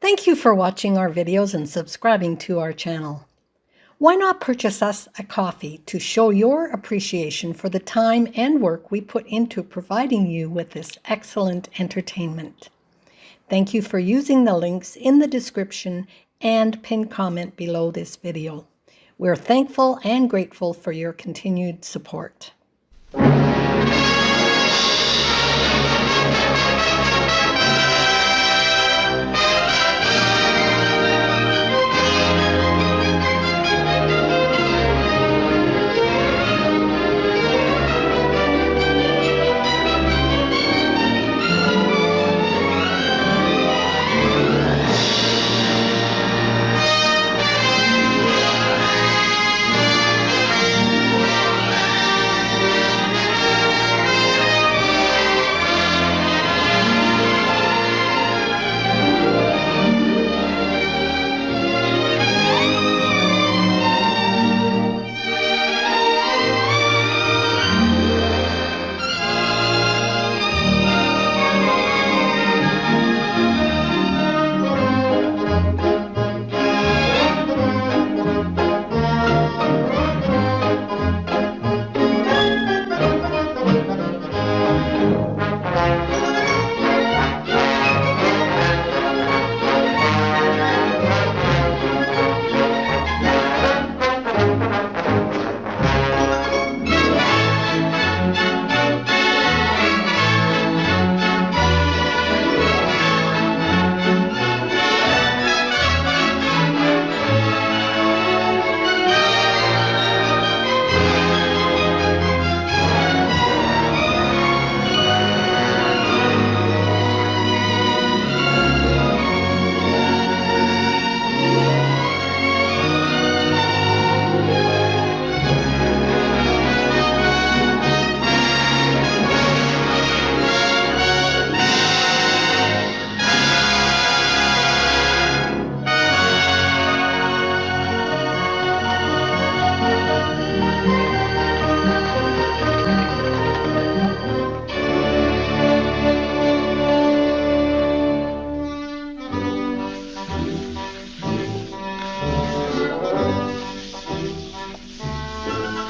Thank you for watching our videos and subscribing to our channel. Why not purchase us a coffee to show your appreciation for the time and work we put into providing you with this excellent entertainment. Thank you for using the links in the description and pinned comment below this video. We're thankful and grateful for your continued support.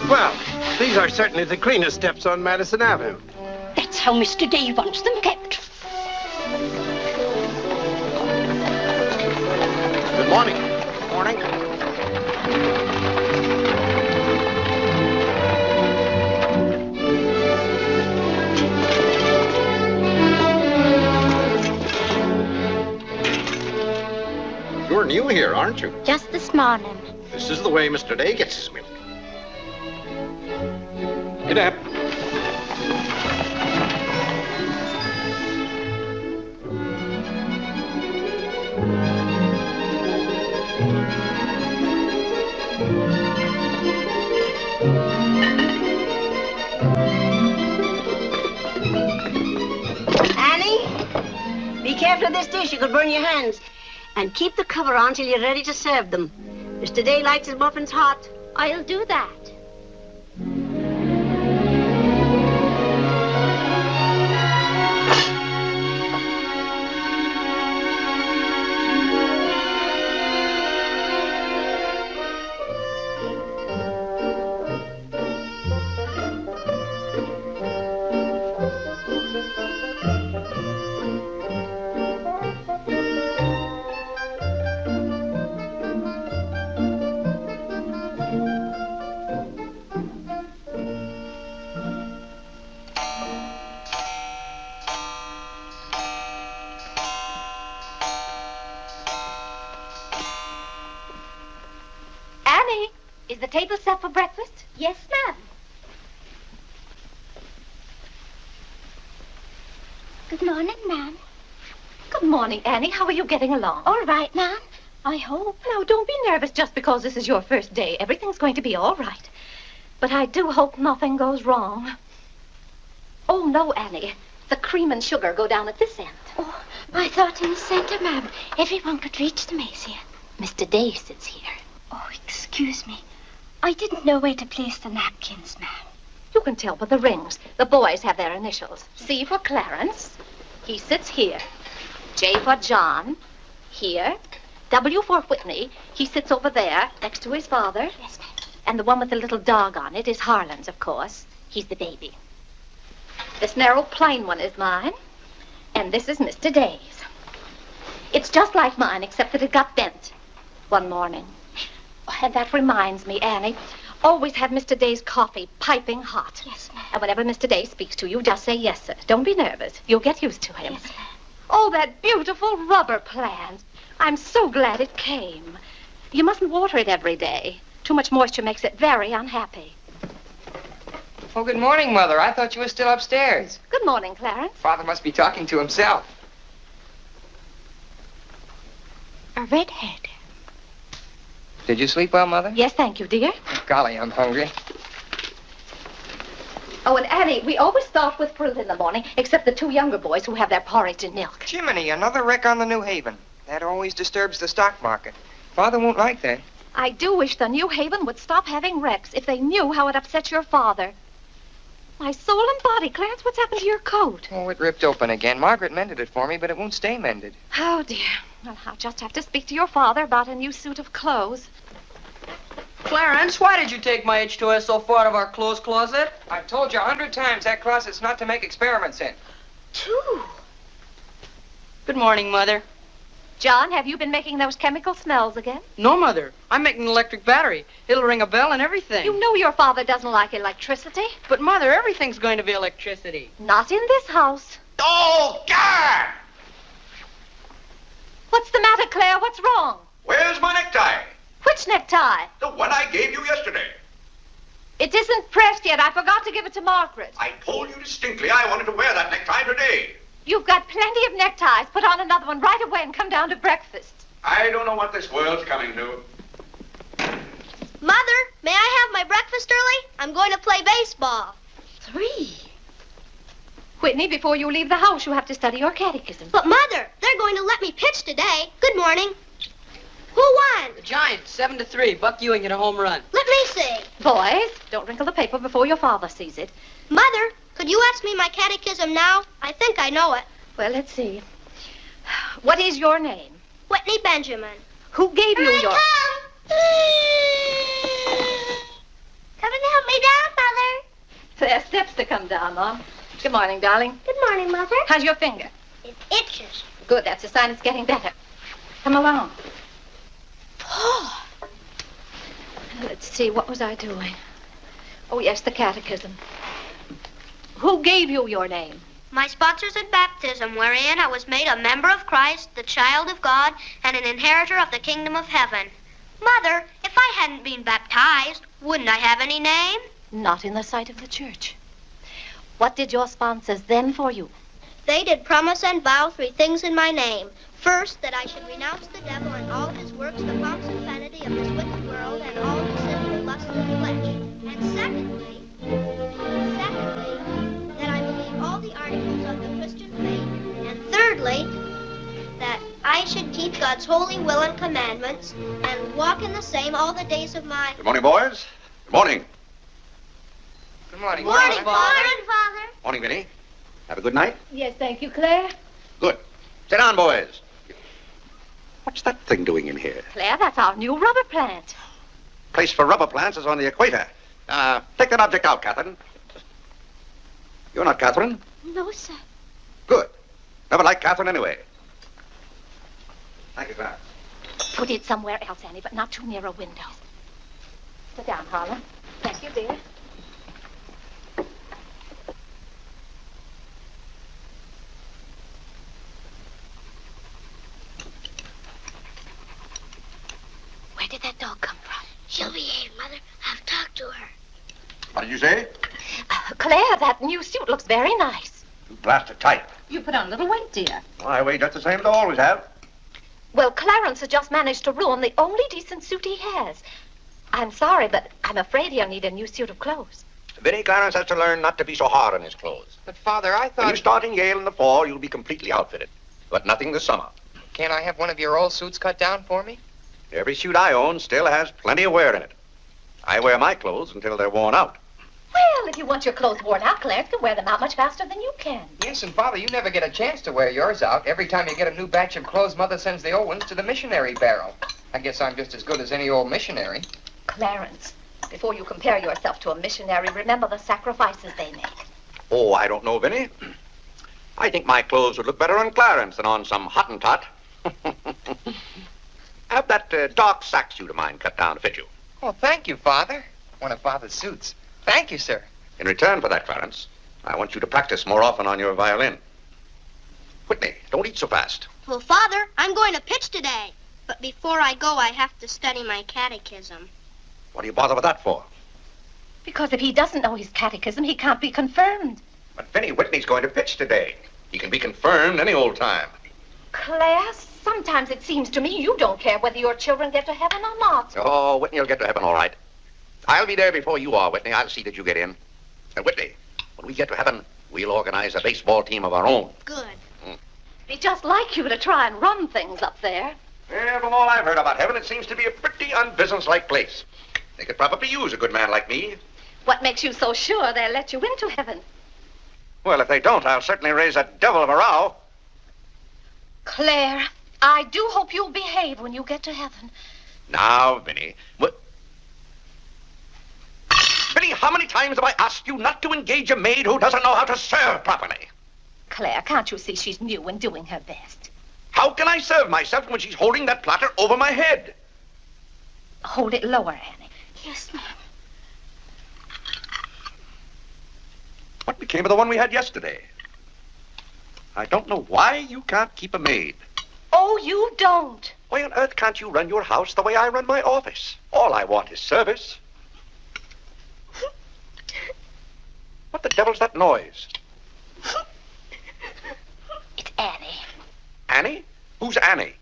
Well, these are certainly the cleanest steps on Madison Avenue. That's how Mr. Day wants them kept. Good morning. Morning. You're new here, aren't you? Just this morning. This is the way Mr. Day gets his milk. Get up. Annie, be careful of this dish. You could burn your hands. And keep the cover on till you're ready to serve them. Mr. Day likes his muffins hot. I'll do that. Is the table set for breakfast? Yes, ma'am. Good morning, ma'am. Good morning, Annie. How are you getting along? All right, ma'am. I hope. Now, don't be nervous just because this is your first day. Everything's going to be all right. But I do hope nothing goes wrong. Oh, no, Annie. The cream and sugar go down at this end. Oh, I thought in the center, ma'am. Everyone could reach them easier. Mr. Day sits here. Oh, excuse me. I didn't know where to place the napkins, ma'am. You can tell by the rings. The boys have their initials. C for Clarence. He sits here. J for John. here. W for Whitney. He sits over there, next to his father. Yes, ma'am. And the one with the little dog on it is Harlan's, of course. He's the baby. This narrow, plain one is mine. And this is Mr. Day's. It's just like mine, except that it got bent one morning. Oh, and that reminds me, Annie, always have Mr. Day's coffee piping hot. Yes, ma'am. And whenever Mr. Day speaks to you, just say yes, sir. Don't be nervous. You'll get used to him. Yes, ma'am. Oh, that beautiful rubber plant. I'm so glad it came. You mustn't water it every day. Too much moisture makes it very unhappy. Oh, good morning, Mother. I thought you were still upstairs. Good morning, Clarence. Father must be talking to himself. A redhead. Did you sleep well, Mother? Yes, thank you, dear. Golly, I'm hungry. Oh, and Annie, we always start with fruit in the morning, except the two younger boys who have their porridge and milk. Jiminy, another wreck on the New Haven. That always disturbs the stock market. Father won't like that. I do wish the New Haven would stop having wrecks if they knew how it upsets your father. My soul and body, Clarence, what's happened to your coat? Oh, it ripped open again. Margaret mended it for me, but it won't stay mended. Oh, dear. Well, I'll just have to speak to your father about a new suit of clothes. Clarence, why did you take my H2S so far out of our clothes closet? I've told you 100 times that closet's not to make experiments in. Two. Good morning, Mother. John, have you been making those chemical smells again? No, Mother. I'm making an electric battery. It'll ring a bell and everything. You know your father doesn't like electricity. But, Mother, everything's going to be electricity. Not in this house. Oh, God! What's the matter, Claire? What's wrong? Where's my necktie? Which necktie? The one I gave you yesterday. It isn't pressed yet. I forgot to give it to Margaret. I told you distinctly I wanted to wear that necktie today. You've got plenty of neckties. Put on another one right away and come down to breakfast. I don't know what this world's coming to. Mother, may I have my breakfast early? I'm going to play baseball. 3. Whitney, before you leave the house, you have to study your catechism. But, Mother, they're going to let me pitch today. Good morning. Who won? The Giants, 7-3. Buck Ewing hit a home run. Let me see. Boys, don't wrinkle the paper before your father sees it. Mother, could you ask me my catechism now? I think I know it. Well, let's see. What is your name? Whitney Benjamin. Who gave you your... Come and help me down, Mother. There are steps to come down on. Good morning, darling. Good morning, Mother. How's your finger? It itches. Good, that's a sign it's getting better. Come along. Oh, Let's see, what was I doing? Oh, yes, the catechism. Who gave you your name? my sponsors in baptism, wherein I was made a member of Christ, the child of God, and an inheritor of the kingdom of heaven. Mother, if I hadn't been baptized, wouldn't I have any name? Not in the sight of the church. What did your sponsors then for you? They did promise and vow 3 things in my name. First, that I should renounce the devil and all his works, the pomps and vanity of this wicked world, and all the sinful lusts of the flesh. And secondly, that I believe all the articles of the Christian faith. And thirdly, that I should keep God's holy will and commandments, and walk in the same all the days of my... Good morning, boys. Good morning. Good morning. Morning, Father. Father. Morning, Vinnie. Have a good night? Yes, thank you, Claire. Good. Sit down, boys. What's that thing doing in here? Claire, that's our new rubber plant. Place for rubber plants is on the equator. Take that object out, Catherine. You're not Catherine? No, sir. Good. Never liked Catherine anyway. Thank you, Clarence. Put it somewhere else, Annie, but not too near a window. Sit down, Harlan. Thank you, dear. Where did that dog come from? She'll behave, Mother. I've talked to her. What did you say? Claire, that new suit looks very nice. You blasted type. You put on a little weight, dear. I weigh just the same as I always have. Well, Clarence has just managed to ruin the only decent suit he has. I'm sorry, but I'm afraid he'll need a new suit of clothes. Vinnie, Clarence has to learn not to be so hard on his clothes. But, Father, I When you thought... start in Yale in the fall, you'll be completely outfitted. But nothing this summer. Can't I have one of your old suits cut down for me? Every suit I own still has plenty of wear in it. I wear my clothes until they're worn out. Well, if you want your clothes worn out, Clarence can wear them out much faster than you can. Yes, and Father, you never get a chance to wear yours out. Every time you get a new batch of clothes, Mother sends the old ones to the missionary barrel. I guess I'm just as good as any old missionary. Clarence, before you compare yourself to a missionary, remember the sacrifices they make. Oh, I don't know, Vinnie. I think my clothes would look better on Clarence than on some Hottentot. Have that dark sack suit of mine cut down to fit you. Oh, thank you, Father. One of Father's suits. Thank you, sir. In return for that, Clarence, I want you to practice more often on your violin. Whitney, don't eat so fast. Well, Father, I'm going to pitch today. But before I go, I have to study my catechism. What do you bother with that for? Because if he doesn't know his catechism, he can't be confirmed. But Vinnie, Whitney's going to pitch today. He can be confirmed any old time. Claire, sometimes it seems to me you don't care whether your children get to heaven or not. Oh, Whitney will get to heaven all right. I'll be there before you are, Whitney. I'll see that you get in. And Whitney, when we get to heaven, we'll organize a baseball team of our own. Good. Be just like you to try and run things up there. Yeah, from all I've heard about heaven, it seems to be a pretty unbusinesslike place. They could probably use a good man like me. What makes you so sure they'll let you into heaven? Well, if they don't, I'll certainly raise a devil of a row. Claire, I do hope you'll behave when you get to heaven. Now, Vinnie, Vinnie, how many times have I asked you not to engage a maid who doesn't know how to serve properly? Claire, can't you see she's new and doing her best? How can I serve myself when she's holding that platter over my head? Hold it lower, Annie. Yes, ma'am. What became of the one we had yesterday? I don't know why you can't keep a maid. Oh, you don't. Why on earth can't you run your house the way I run my office? All I want is service. What the devil's that noise? It's Annie. Annie? Who's Annie?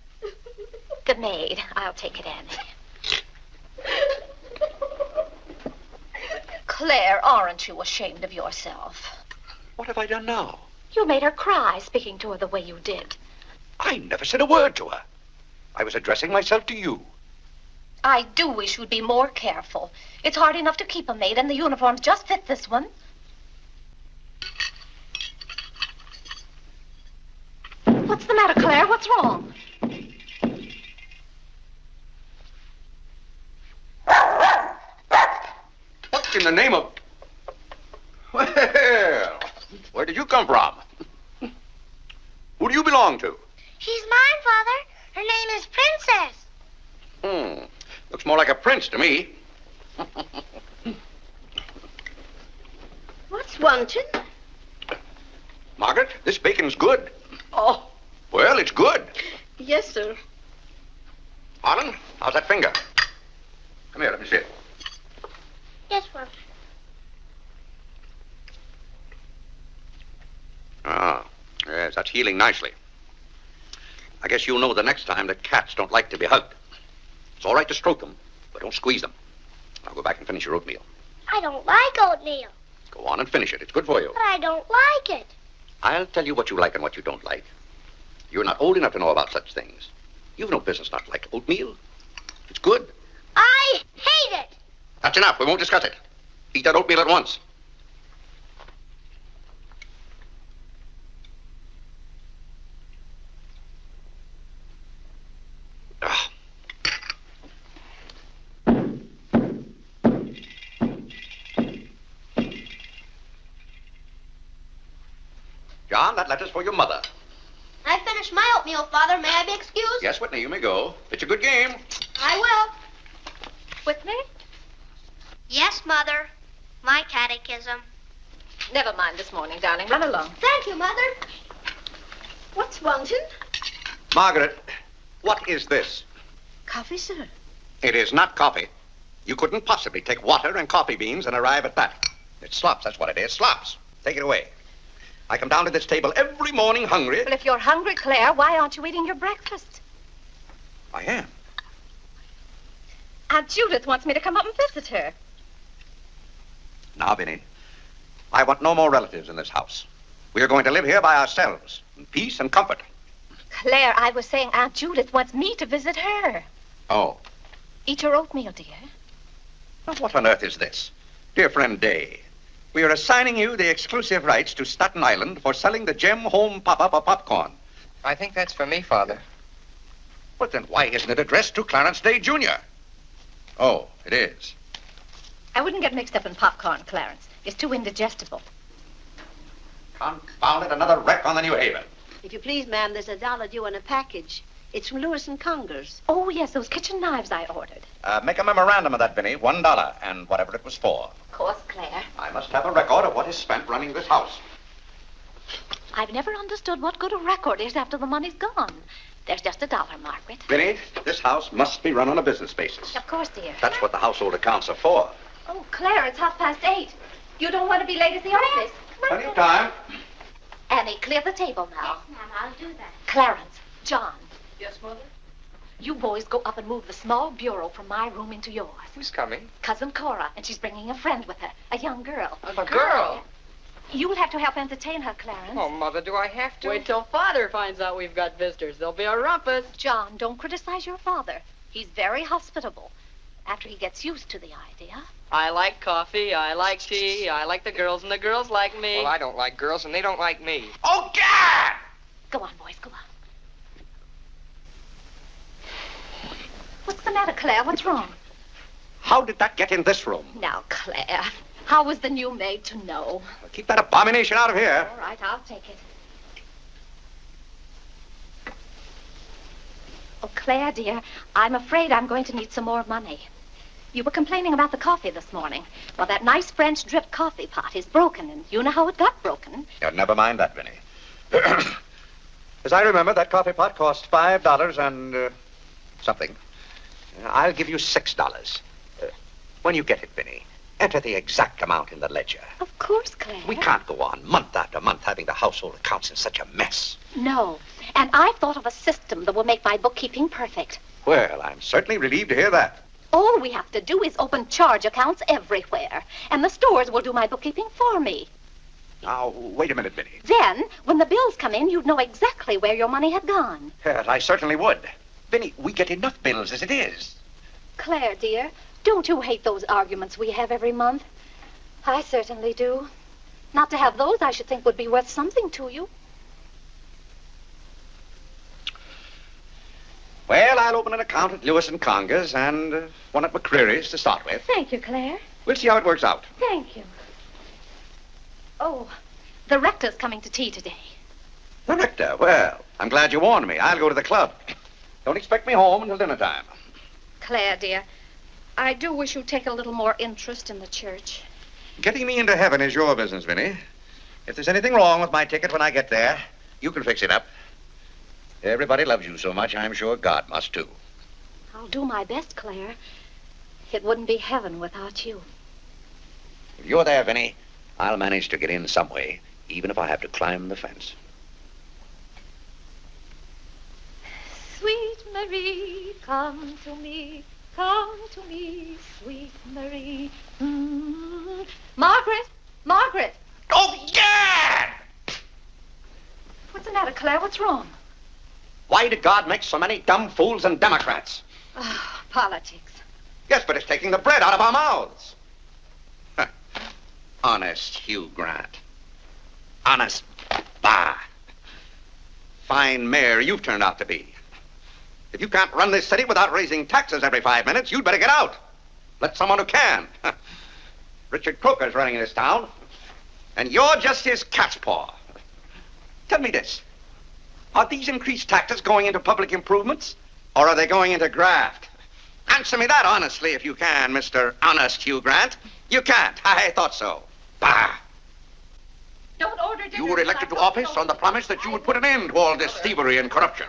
The maid. I'll take it, Annie. Claire, aren't you ashamed of yourself? What have I done now? You made her cry speaking to her the way you did. I never said a word to her. I was addressing myself to you. I do wish you'd be more careful. It's hard enough to keep a maid, and the uniforms just fit this one. What's the matter, Claire? What's wrong? What in the name of... Well, where did you come from? Who do you belong to? She's mine, Father. Her name is Princess. Looks more like a prince to me. What's wanted? Margaret, this bacon's good. Oh, Well, it's good. yes, sir. Harlan, how's that finger? Come here, let me see it. Yes, Father. Ah, yes, that's healing nicely. I guess you'll know the next time that cats don't like to be hugged. It's all right to stroke them, but don't squeeze them. Now go back and finish your oatmeal. I don't like oatmeal, Go on and finish it. It's good for you. but I don't like it. I'll tell you what you like and what you don't like. You're not old enough to know about such things. You've no business not to like oatmeal. It's good. I hate it. That's enough. We won't discuss it. Eat that oatmeal at once. Ah. John, that letter's for your mother. I finished my oatmeal, Father. May I be excused? Yes, Whitney, you may go. It's a good game. I will. Whitney? Yes, Mother. My catechism. Never mind this morning, darling. Run along. Thank you, Mother. What's wanted? Margaret, what is this? Coffee, sir. It is not coffee. You couldn't possibly take water and coffee beans and arrive at that. It's slops, that's what it is. Slops. Take it away. I come down to this table every morning hungry. Well, if you're hungry, Claire, why aren't you eating your breakfast? I am. Aunt Judith wants me to come up and visit her. Now, Vinnie, I want no more relatives in this house. We are going to live here by ourselves, in peace and comfort. Claire, I was saying Aunt Judith wants me to visit her. Oh. Eat your oatmeal, dear. Now, what on earth is this? Dear friend Day, We are assigning you the exclusive rights to Staten Island for selling the Gem Home Pop-Up of popcorn. I think that's for me, Father. But then why isn't it addressed to Clarence Day, Jr.? Oh, it is. I wouldn't get mixed up in popcorn, Clarence. It's too indigestible. Confound it, another wreck on the New Haven. If you please, ma'am, there's $1 due on a package. It's from Lewis and Conger's. Oh, yes, those kitchen knives I ordered. Make a memorandum of that, Vinnie. $1, and whatever it was for. Of course, Claire. I must have a record of what is spent running this house. I've never understood what good a record is after the money's gone. There's just $1, Margaret. Vinnie, this house must be run on a business basis. Of course, dear. That's what the household accounts are for. Oh, Claire, it's 8:30. You don't want to be late at the office. Plenty of time. Annie, clear the table now. Yes, ma'am, I'll do that. Clarence, John, Yes, Mother? you boys go up and move the small bureau from my room into yours. Who's coming? Cousin Cora, and she's bringing a friend with her, a young girl. A girl? You'll have to help entertain her, Clarence. Oh, Mother, do I have to? Wait till Father finds out we've got visitors. There'll be a rumpus. John, don't criticize your father. He's very hospitable. After he gets used to the idea. I like coffee, I like tea, I like the girls, and the girls like me. Well, I don't like girls, and they don't like me. Oh, God! Go on, boys, go on. What's the matter, Claire? What's wrong? How did that get in this room? Now, Claire, how was the new maid to know? Keep that abomination out of here. All right, I'll take it. Oh, Claire, dear, I'm afraid I'm going to need some more money. You were complaining about the coffee this morning. Well, that nice French drip coffee pot is broken, and you know how it got broken. Yeah, never mind that, Vinnie. As I remember, that coffee pot cost $5 and something. I'll give you $6. When you get it, Vinnie, enter the exact amount in the ledger. Of course, Claire. We can't go on month after month having the household accounts in such a mess. No, and I've thought of a system that will make my bookkeeping perfect. Well, I'm certainly relieved to hear that. All we have to do is open charge accounts everywhere, and the stores will do my bookkeeping for me. Now, wait a minute, Vinnie. Then, when the bills come in, you'd know exactly where your money had gone. Yes, I certainly would. Vinnie, we get enough bills as it is. Claire, dear, don't you hate those arguments we have every month? I certainly do. Not to have those, I should think, would be worth something to you. Well, I'll open an account at Lewis and Conger's and one at McCreary's to start with. Thank you, Claire. We'll see how it works out. Thank you. Oh, the rector's coming to tea today. The rector? Well, I'm glad you warned me. I'll go to the club. Don't expect me home until dinner time. Claire, dear, I do wish you'd take a little more interest in the church. Getting me into heaven is your business, Vinnie. If there's anything wrong with my ticket when I get there, you can fix it up. Everybody loves you so much, I'm sure God must too. I'll do my best, Claire. It wouldn't be heaven without you. If you're there, Vinnie, I'll manage to get in some way, even if I have to climb the fence. Sweet Marie, come to me, sweet Marie. Margaret! Margaret! Oh, Gad! What's the matter, Claire? What's wrong? Why did God make so many dumb fools and Democrats? Oh, politics. Yes, but it's taking the bread out of our mouths. Huh. Honest Hugh Grant. Honest. Bah. Fine mayor you've turned out to be. If you can't run this city without raising taxes every 5 minutes, you'd better get out. Let someone who can. Richard Croker's running this town, and you're just his cat's paw. Tell me this. Are these increased taxes going into public improvements, or are they going into graft? Answer me that honestly if you can, Mr. Honest Hugh Grant. You can't. I thought so. Bah. Don't order dinner. You were elected to office on the promise that you would put an end to all this thievery and corruption.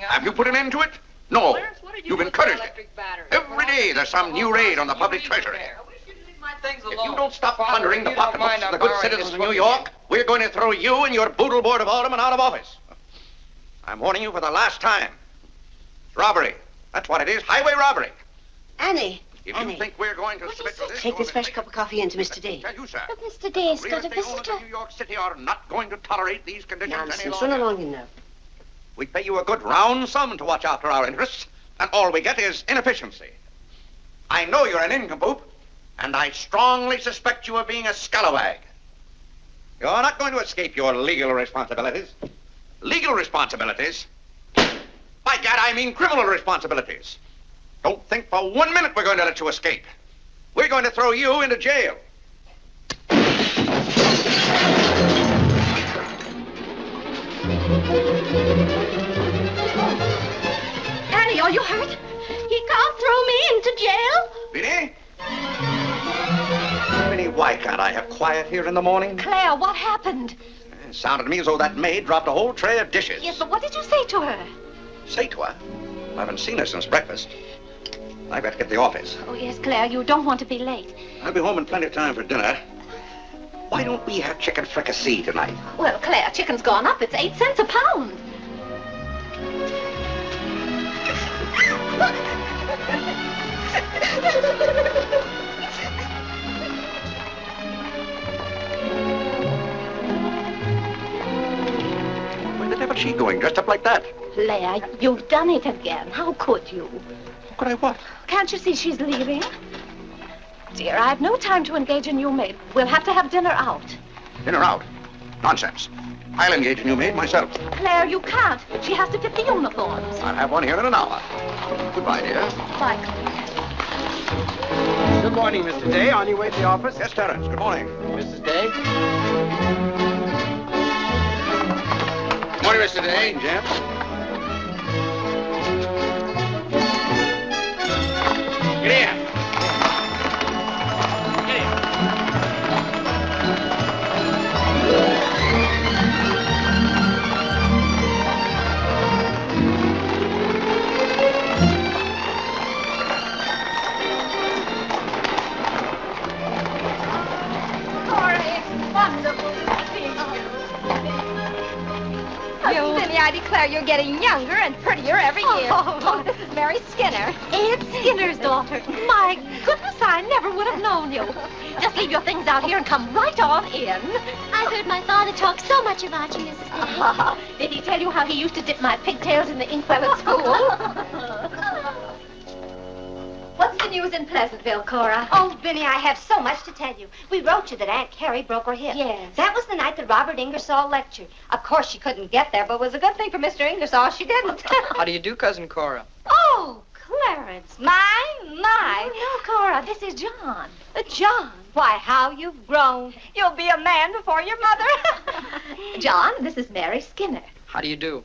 Have you put an end to it? No. Clarence, what did you You've do with the encouraged it. electric battery? Every day there's some new raid on the public treasury. I wish you'd leave my things If alone. you don't stop Father, plundering if the you don't pocketbooks mind, of the I'm good borrowing citizens this of New book York, again. we're going to throw you and your boodle board of aldermen out of office. I'm warning you for the last time. It's robbery. That's what it is. Highway robbery. Annie. If Annie. you think we're going to submit to this... Take this fresh cup of coffee into Mr. D. Tell you, sir. But Mr. Day's Real got a estate owners visitor. of New York City are not going to tolerate these conditions any Nonsense. longer. Run along, you know. We pay you a good round sum to watch after our interests, and all we get is inefficiency. I know you're an nincompoop, And I strongly suspect you of being a scalawag. You're not going to escape your legal responsibilities. Legal responsibilities? By gad, I mean criminal responsibilities. Don't think for 1 minute we're going to let you escape. We're going to throw you into jail. Annie, are you hurt? He can't throw me into jail. Vinnie? Vinnie, why can't I have quiet here in the morning? Claire, what happened? It sounded to me as though that maid dropped a whole tray of dishes. Yes, but what did you say to her? Say to her, I haven't seen her since breakfast. I've got to get to the office. Oh, yes, Claire, you don't want to be late. I'll be home in plenty of time for dinner. Why don't we have chicken fricassee tonight? Well, Claire, chicken's gone up. It's 8 cents a pound. Where the devil's she going, dressed up like that? Claire, you've done it again. How could you? How could I what? Can't you see she's leaving? Dear, I've no time to engage a new maid. We'll have to have dinner out. Dinner out? Nonsense. I'll engage a new maid myself. Claire, you can't. She has to fit the uniforms. I'll have one here in an hour. Goodbye, dear. Bye, Claire. Good morning, Mr. Day. On your way to the office? Yes, Terence. Good morning. Mrs. Day? Good morning, Mr. Day. Jim. Get here. Get here. Vinnie, I declare you're getting younger and prettier every year. Oh, this is Mary Skinner. Aunt Skinner's daughter. My goodness, I never would have known you. Just leave your things out here and come right on in. I heard my father talk so much about you, Mrs. Day. Did he tell you how he used to dip my pigtails in the inkwell at school? What's the news in Pleasantville, Cora? Oh, Vinnie, I have so much to tell you. We wrote you that Aunt Carrie broke her hip. Yes. That was the night that Robert Ingersoll lectured. Of course, she couldn't get there, but it was a good thing for Mr. Ingersoll she didn't. How do you do, Cousin Cora? Oh, Clarence, my. Oh, no, Cora, this is John. John, why, how you've grown. You'll be a man before your mother. John, this is Mary Skinner. How do you do?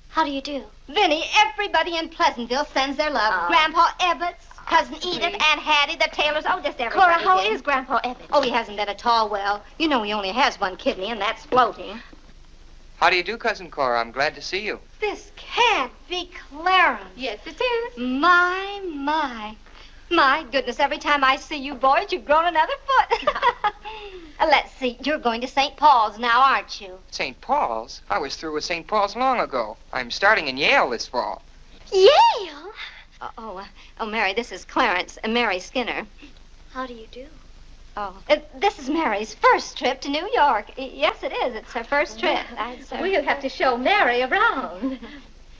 How do you do? Vinnie, everybody in Pleasantville sends their love. Oh. Grandpa Ebbets, Cousin Edith, Aunt Hattie, the Taylors, oh, just everybody. Cora, how did. is Grandpa Ebbets? Oh, he hasn't been at all well. You know he only has one kidney, and that's floating. How do you do, Cousin Cora? I'm glad to see you. This can't be Clarence. Yes, it is. My. My goodness, every time I see you boys, you've grown another foot. Let's see, you're going to St. Paul's now, aren't you? St. Paul's? I was through with St. Paul's long ago. I'm starting in Yale this fall. Yale? Oh, Mary, this is Clarence and Mary Skinner. How do you do? Oh, this is Mary's first trip to New York. Yes, it is. It's her first trip. We'll have to show Mary around.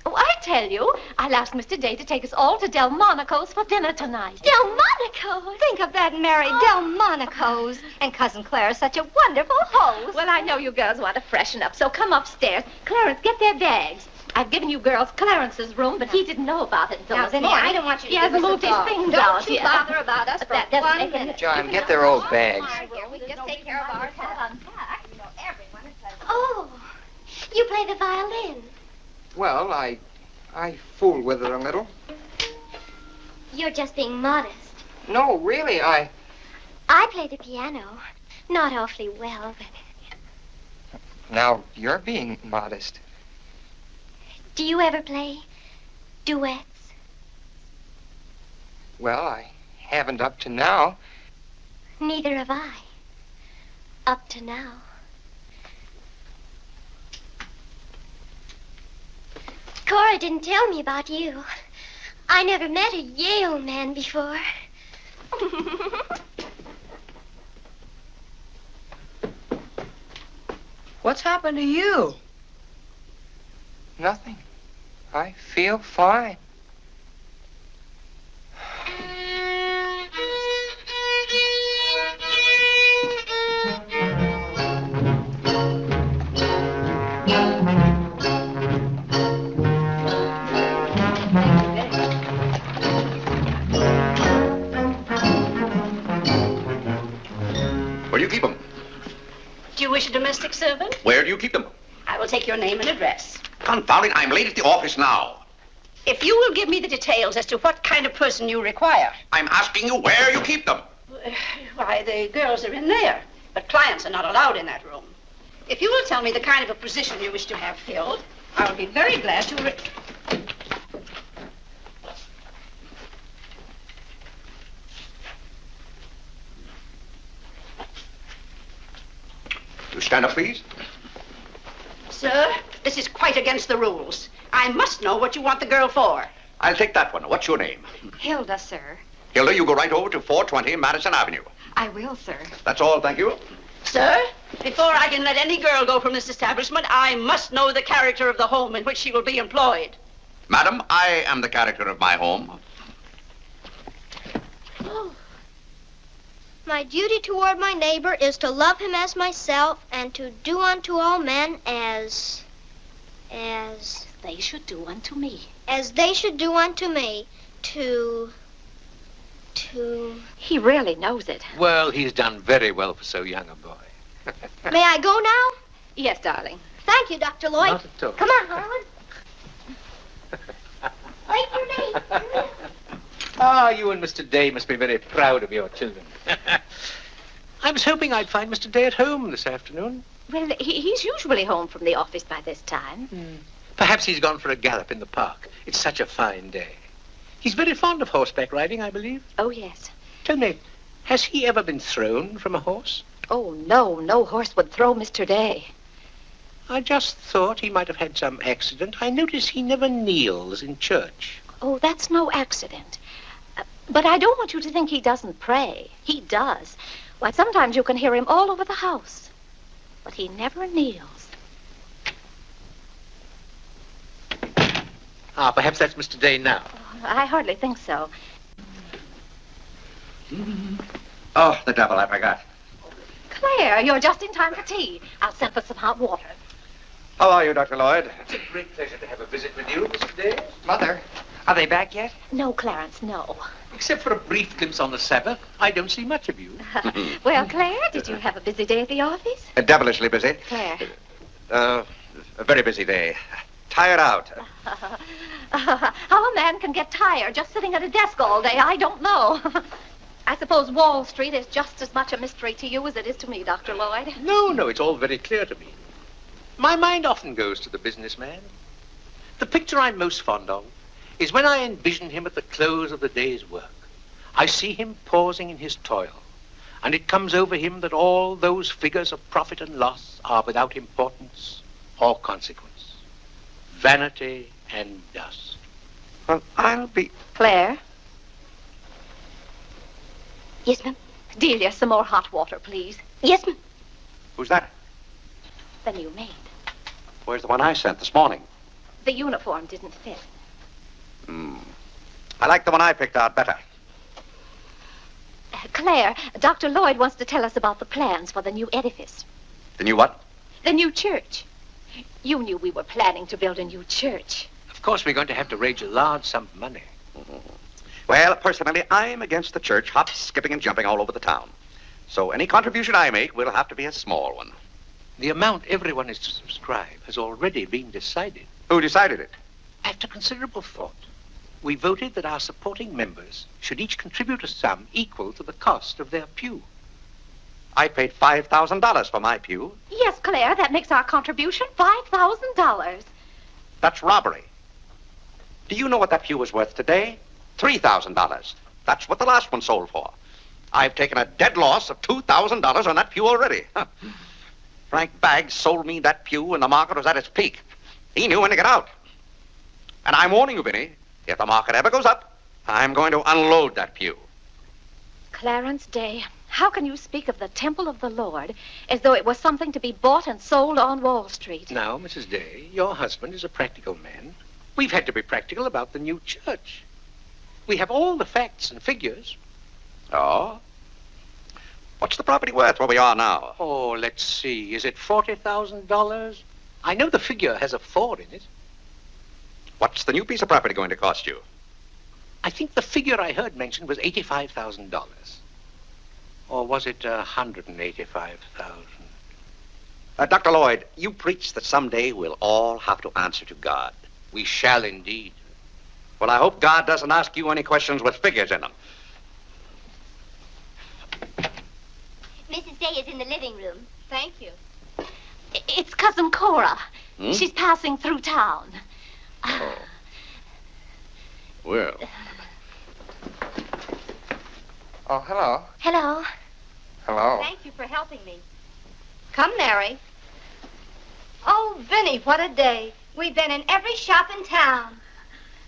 Oh, I tell you, I'll ask Mr. Day to take us all to Delmonico's for dinner tonight. Delmonico's? Think of that, Mary, Delmonico's. And Cousin Claire is such a wonderful host. Well, I know you girls want to freshen up, so come upstairs. Clarence, get their bags. I've given you girls Clarence's room, but he didn't know about it until Now, this Vinnie, morning. I don't want you to He hasn't give us moved a his thought. things out Don't you yet. bother about us But for that doesn't 1 make any minute. John, get their old bags. We can just take care of ourselves. You know, everyone is pleasant. Oh, you play the violin. Well, I fool with it a little. You're just being modest. No, really, I play the piano. Not awfully well, but... Now, you're being modest. Do you ever play duets? Well, I haven't up to now. Neither have I. Up to now. Cora didn't tell me about you. I never met a Yale man before. What's happened to you? Nothing. I feel fine. domestic servant. Where do you keep them? I will take your name and address. Confound it, I'm late at the office now. If you will give me the details as to what kind of person you require. I'm asking you where you keep them. Why, the girls are in there, but clients are not allowed in that room. If you will tell me the kind of a position you wish to have filled, I will be very glad to... You stand up, please. Sir, this is quite against the rules. I must know what you want the girl for. I'll take that one. What's your name? Hilda, sir. Hilda, you go right over to 420 Madison Avenue. I will, sir. That's all, thank you. Sir, before I can let any girl go from this establishment, I must know the character of the home in which she will be employed. Madam, I am the character of my home. Oh. My duty toward my neighbor is to love him as myself and to do unto all men as They should do unto me. As they should do unto me. He really knows it. Well, he's done very well for so young a boy. May I go now? Yes, darling. Thank you, Dr. Lloyd. Not at all. Come on, Harlan. Wait for me. Ah, you and Mr. Day must be very proud of your children. I was hoping I'd find Mr. Day at home this afternoon. Well, he's usually home from the office by this time. Perhaps he's gone for a gallop in the park. It's such a fine day. He's very fond of horseback riding, I believe. Oh, yes. Tell me, has he ever been thrown from a horse? Oh, no horse would throw Mr. Day. I just thought he might have had some accident. I notice he never kneels in church. Oh, that's no accident. But I don't want you to think he doesn't pray. He does. Why, sometimes you can hear him all over the house. But he never kneels. Ah, perhaps that's Mr. Day now. I hardly think so. Oh, the devil, I forgot. Claire, you're just in time for tea. I'll send for some hot water. How are you, Dr. Lloyd? It's a great pleasure to have a visit with you, Mr. Day. Mother, are they back yet? No, Clarence, no. Except for a brief glimpse on the Sabbath, I don't see much of you. Well, Claire, did you have a busy day at the office? Devilishly busy. Claire. A very busy day. Tired out. How a man can get tired just sitting at a desk all day, I don't know. I suppose Wall Street is just as much a mystery to you as it is to me, Dr. Lloyd. No, it's all very clear to me. My mind often goes to the businessman. The picture I'm most fond of is when I envision him at the close of the day's work. I see him pausing in his toil, and it comes over him that all those figures of profit and loss are without importance or consequence. Vanity and dust. Well, I'll be... Claire? Yes, ma'am. Delia, some more hot water, please. Yes, ma'am. Who's that? The new maid. Where's the one I sent this morning? The uniform didn't fit. I like the one I picked out better. Claire, Dr. Lloyd wants to tell us about the plans for the new edifice. The new what? The new church. You knew we were planning to build a new church. Of course, we're going to have to raise a large sum of money. Well, personally, I'm against the church hopping, skipping, and jumping all over the town. So any contribution I make will have to be a small one. The amount everyone is to subscribe has already been decided. Who decided it? After considerable thought, we voted that our supporting members should each contribute a sum equal to the cost of their pew. I paid $5,000 for my pew. Yes, Claire, that makes our contribution $5,000. That's robbery. Do you know what that pew was worth today? $3,000. That's what the last one sold for. I've taken a dead loss of $2,000 on that pew already. Frank Baggs sold me that pew when the market was at its peak. He knew when to get out. And I'm warning you, Vinnie, if the market ever goes up, I'm going to unload that pew. Clarence Day, how can you speak of the temple of the Lord as though it was something to be bought and sold on Wall Street? Now, Mrs. Day, your husband is a practical man. We've had to be practical about the new church. We have all the facts and figures. Oh? What's the property worth where we are now? Oh, let's see. Is it $40,000? I know the figure has a 4 in it. What's the new piece of property going to cost you? I think the figure I heard mentioned was $85,000. Or was it $185,000? Dr. Lloyd, you preach that someday we'll all have to answer to God. We shall indeed. Well, I hope God doesn't ask you any questions with figures in them. Mrs. Day is in the living room. Thank you. It's Cousin Cora. Hmm? She's passing through town. Oh. Well, Oh, hello. Hello. Hello. Thank you for helping me. Come, Mary. Oh, Vinnie, what a day. We've been in every shop in town.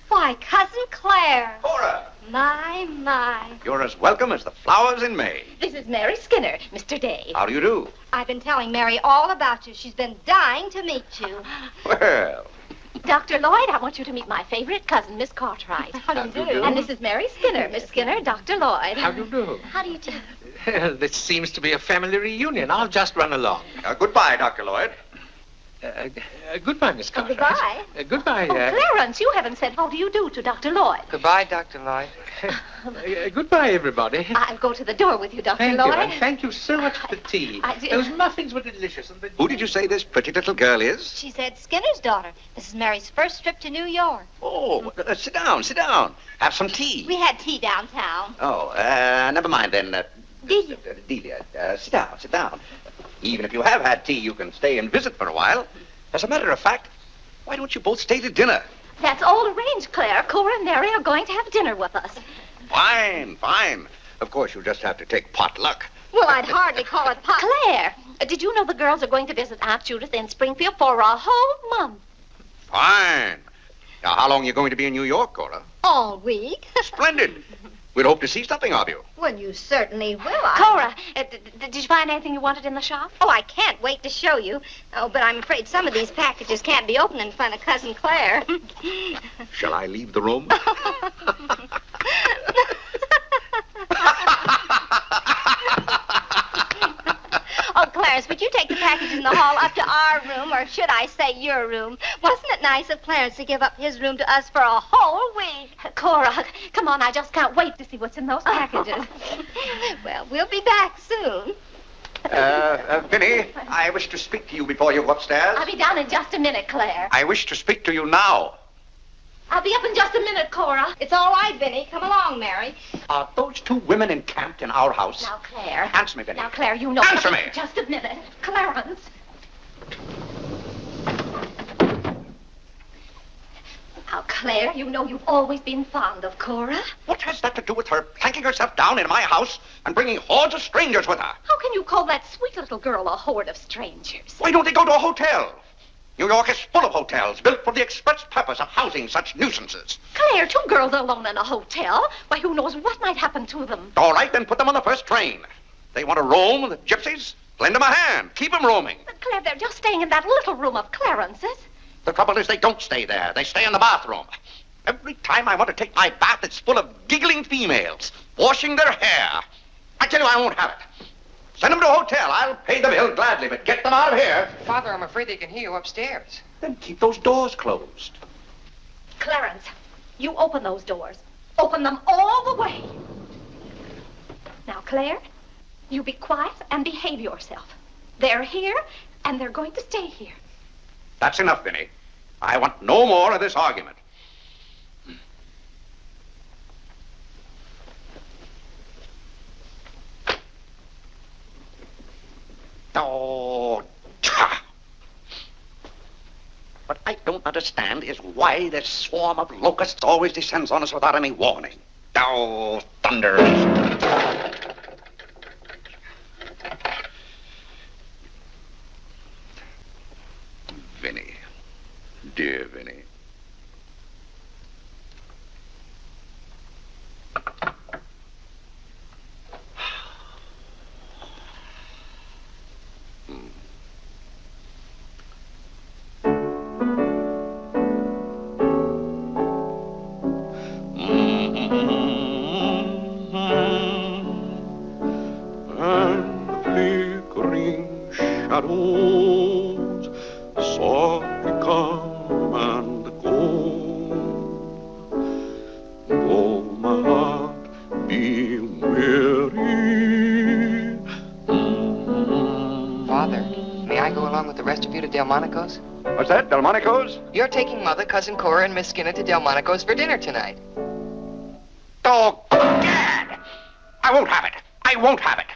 Why, Cousin Claire. Cora, My. you're as welcome as the flowers in May. This is Mary Skinner, Mr. Day. How do you do? I've been telling Mary all about you. She's been dying to meet you. Well, Dr. Lloyd, I want you to meet my favorite cousin, Miss Cartwright. How do you How do you do? And this is Mary Skinner. Miss Skinner, Dr. Lloyd. How do you do? How do you do? This seems to be a family reunion. I'll just run along. goodbye, Dr. Lloyd. Goodbye, Miss Oh, Cartwright. goodbye. Goodbye. Oh, Clarence, you haven't said how do you do to Dr. Lloyd. Goodbye, Dr. Lloyd. Goodbye, everybody. I'll go to the door with you, Dr. Thank Lloyd. you, and thank you so much for the tea. I- Those muffins were delicious. And the... Who did you say this pretty little girl is? She said Skinner's daughter. This is Mary's first trip to New York. Oh, sit down, sit down. Have some tea. We had tea downtown. Oh, never mind then. Delia. Delia, sit down, sit down. Even if you have had tea, you can stay and visit for a while. As a matter of fact, why don't you both stay to dinner? That's all arranged, Claire. Cora and Mary are going to have dinner with us. Fine, fine. Of course, you'll just have to take potluck. Well, I'd hardly call it pot. Claire, did you know the girls are going to visit Aunt Judith in Springfield for a whole month? Fine. Now, how long are you going to be in New York, Cora? All week. Splendid. We'd hope to see something of you. Well, you certainly will. Cora, did you find anything you wanted in the shop? Oh, I can't wait to show you. Oh, but I'm afraid some of these packages can't be opened in front of Cousin Claire. Shall I leave the room? Oh, Clarence, would you take the packages in the hall up to our room, or should I say your room? Wasn't it nice of Clarence to give up his room to us for a whole week? Cora, come on, I just can't wait to see what's in those packages. Well, we'll be back soon. Vinnie, I wish to speak to you before you go upstairs. I'll be down in just a minute, Claire. I wish to speak to you now. I'll be up in just a minute, Cora. It's all right, Vinnie. Come along, Mary. Are those two women encamped in our house? Now, Claire. Answer me, Vinnie. Now, Claire, you know... Answer me! Just a minute. Clarence. Now, Claire, you know you've always been fond of Cora. What has that to do with her planking herself down in my house and bringing hordes of strangers with her? How can you call that sweet little girl a horde of strangers? Why don't they go to a hotel? New York is full of hotels built for the express purpose of housing such nuisances. Claire, two girls alone in a hotel? Why, who knows what might happen to them? All right, then put them on the first train. They want to roam with the gypsies? Lend them a hand. Keep them roaming. But, Claire, they're just staying in that little room of Clarence's. The trouble is they don't stay there. They stay in the bathroom. Every time I want to take my bath, it's full of giggling females, washing their hair. I tell you, I won't have it. Send them to a hotel. I'll pay the bill gladly, but get them out of here. Father, I'm afraid they can hear you upstairs. Then keep those doors closed. Clarence, you open those doors. Open them all the way. Now, Claire, you be quiet and behave yourself. They're here, and they're going to stay here. That's enough, Vinnie. I want no more of this argument. Oh, tcha! What I don't understand is why this swarm of locusts always descends on us without any warning. Oh, thunders! Vinnie. Dear Vinnie. you to Delmonico's? What's that, Delmonico's? You're taking Mother, Cousin Cora, and Miss Skinner to Delmonico's for dinner tonight. Oh, Gad! I won't have it. I won't have it.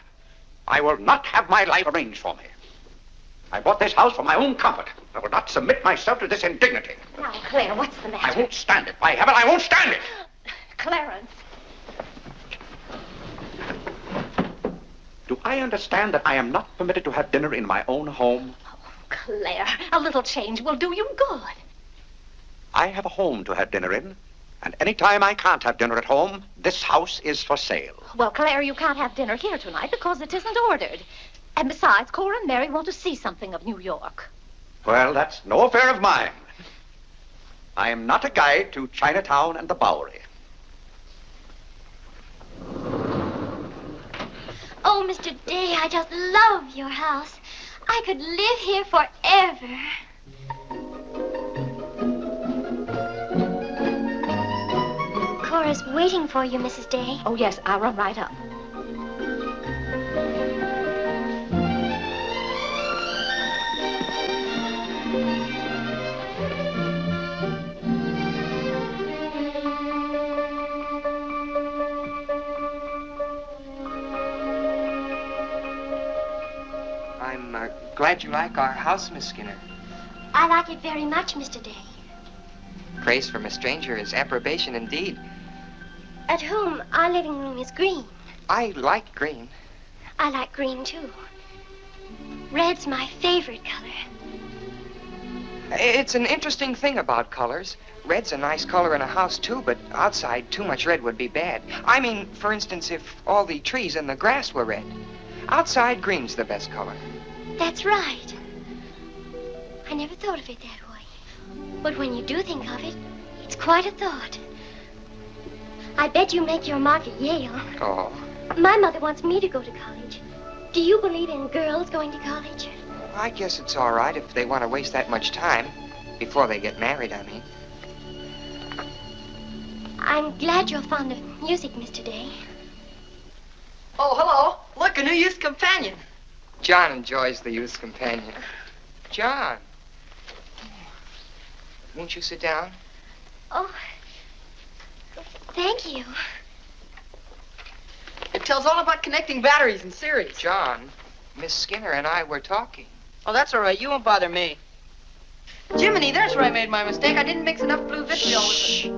I will not have my life arranged for me. I bought this house for my own comfort. I will not submit myself to this indignity. Now, Claire, what's the matter? I won't stand it. By heaven, I won't stand it. Clarence. Do I understand that I am not permitted to have dinner in my own home? Claire, a little change will do you good. I have a home to have dinner in, and any time I can't have dinner at home, this house is for sale. Well, Claire, you can't have dinner here tonight because it isn't ordered. And besides, Cora and Mary want to see something of New York. Well, that's no affair of mine. I am not a guide to Chinatown and the Bowery. Oh, Mr. Day, I just love your house. I could live here forever. Cora's waiting for you, Mrs. Day. Oh, yes, I'll run right up. I'm glad you like our house, Miss Skinner. I like it very much, Mr. Day. Praise from a stranger is approbation indeed. At home, our living room is green. I like green. I like green, too. Red's my favorite color. It's an interesting thing about colors. Red's a nice color in a house, too, but outside, too much red would be bad. I mean, for instance, if all the trees and the grass were red. Outside, green's the best color. That's right. I never thought of it that way. But when you do think of it, it's quite a thought. I bet you make your mark at Yale. Oh. My mother wants me to go to college. Do you believe in girls going to college? I guess it's all right if they want to waste that much time. Before they get married, I mean. I'm glad you're fond of music, Mr. Day. Oh, hello. Look, a new youth companion. John enjoys the youth's companion. John. Won't you sit down? Oh, thank you. It tells all about connecting batteries in series. John, Miss Skinner and I were talking. Oh, that's all right. You won't bother me. Jiminy, there's where I made my mistake. I didn't mix enough blue vitriol with it.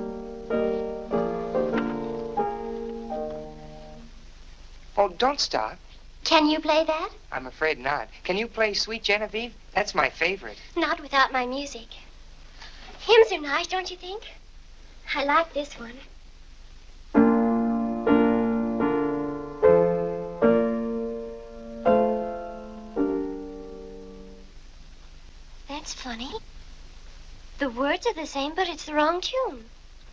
Oh, don't stop. Can you play that? I'm afraid not. Can you play Sweet Genevieve? That's my favorite. Not without my music. Hymns are nice, don't you think? I like this one. That's funny. The words are the same, but it's the wrong tune.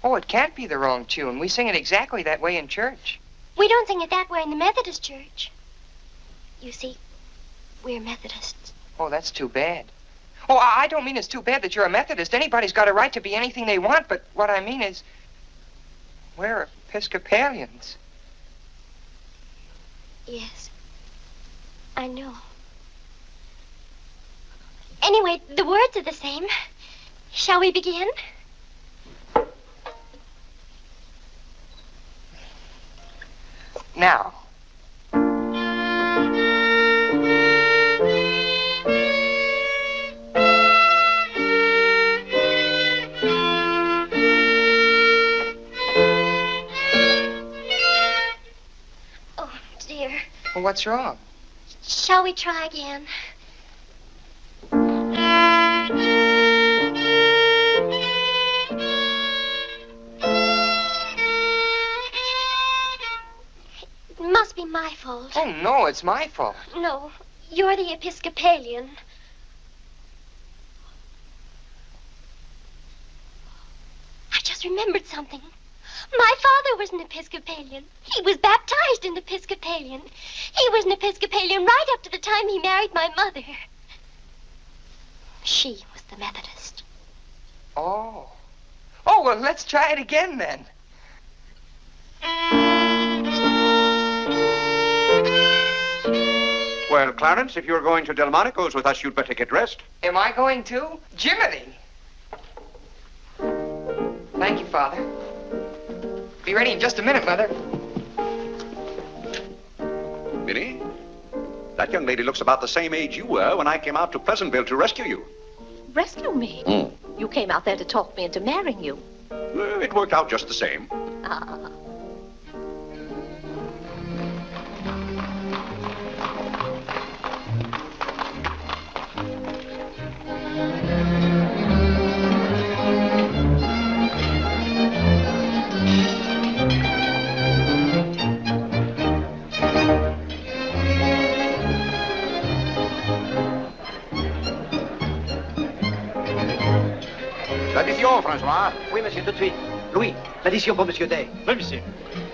Oh, it can't be the wrong tune. We sing it exactly that way in church. We don't sing it that way in the Methodist church. You see, we're Methodists. Oh, that's too bad. Oh, I don't mean it's too bad that you're a Methodist. Anybody's got a right to be anything they want, but what I mean is, we're Episcopalians. Yes, I know. Anyway, the words are the same. Shall we begin? Now. Oh, dear. Well, what's wrong? Shall we try again? It must be my fault. Oh, no, it's my fault. No, you're the Episcopalian. I just remembered something. My father was an Episcopalian. He was baptized an Episcopalian. He was an Episcopalian right up to the time he married my mother. She was the Methodist. Oh. Oh, well, let's try it again then. Well, Clarence, if you're going to Delmonico's with us, you'd better get dressed. Am I going too? Jiminy! Thank you, Father. Be ready in just a minute, Mother. Vinnie, that young lady looks about the same age you were when I came out to Pleasantville to rescue you. Rescue me? You came out there to talk me into marrying you. It worked out just the same. Ah. L'addition, François. Oui, monsieur, tout de suite. Louis, l'addition pour monsieur Day. Oui, monsieur.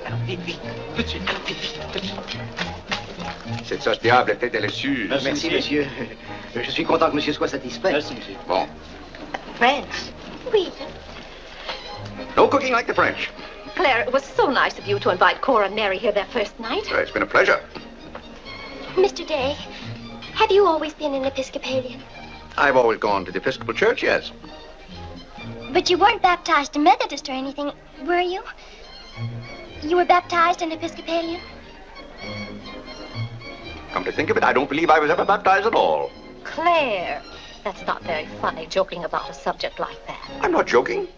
Alors, vite, vite, tout de suite. Alors, vite, vite, tout de suite. Cette sauce diable était délicieuse. Merci, monsieur. Je suis content que monsieur soit satisfait. Merci, monsieur. Bon. France. Oui. No cooking like the French. Claire, it was so nice of you to invite Cora and Mary here their first night. It's been a pleasure. Mr. Day, have you always been an Episcopalian? I've always gone to the Episcopal Church, yes. But you weren't baptized a Methodist or anything, were you? You were baptized an Episcopalian? Come to think of it, I don't believe I was ever baptized at all. Claire, that's not very funny, joking about a subject like that. I'm not joking.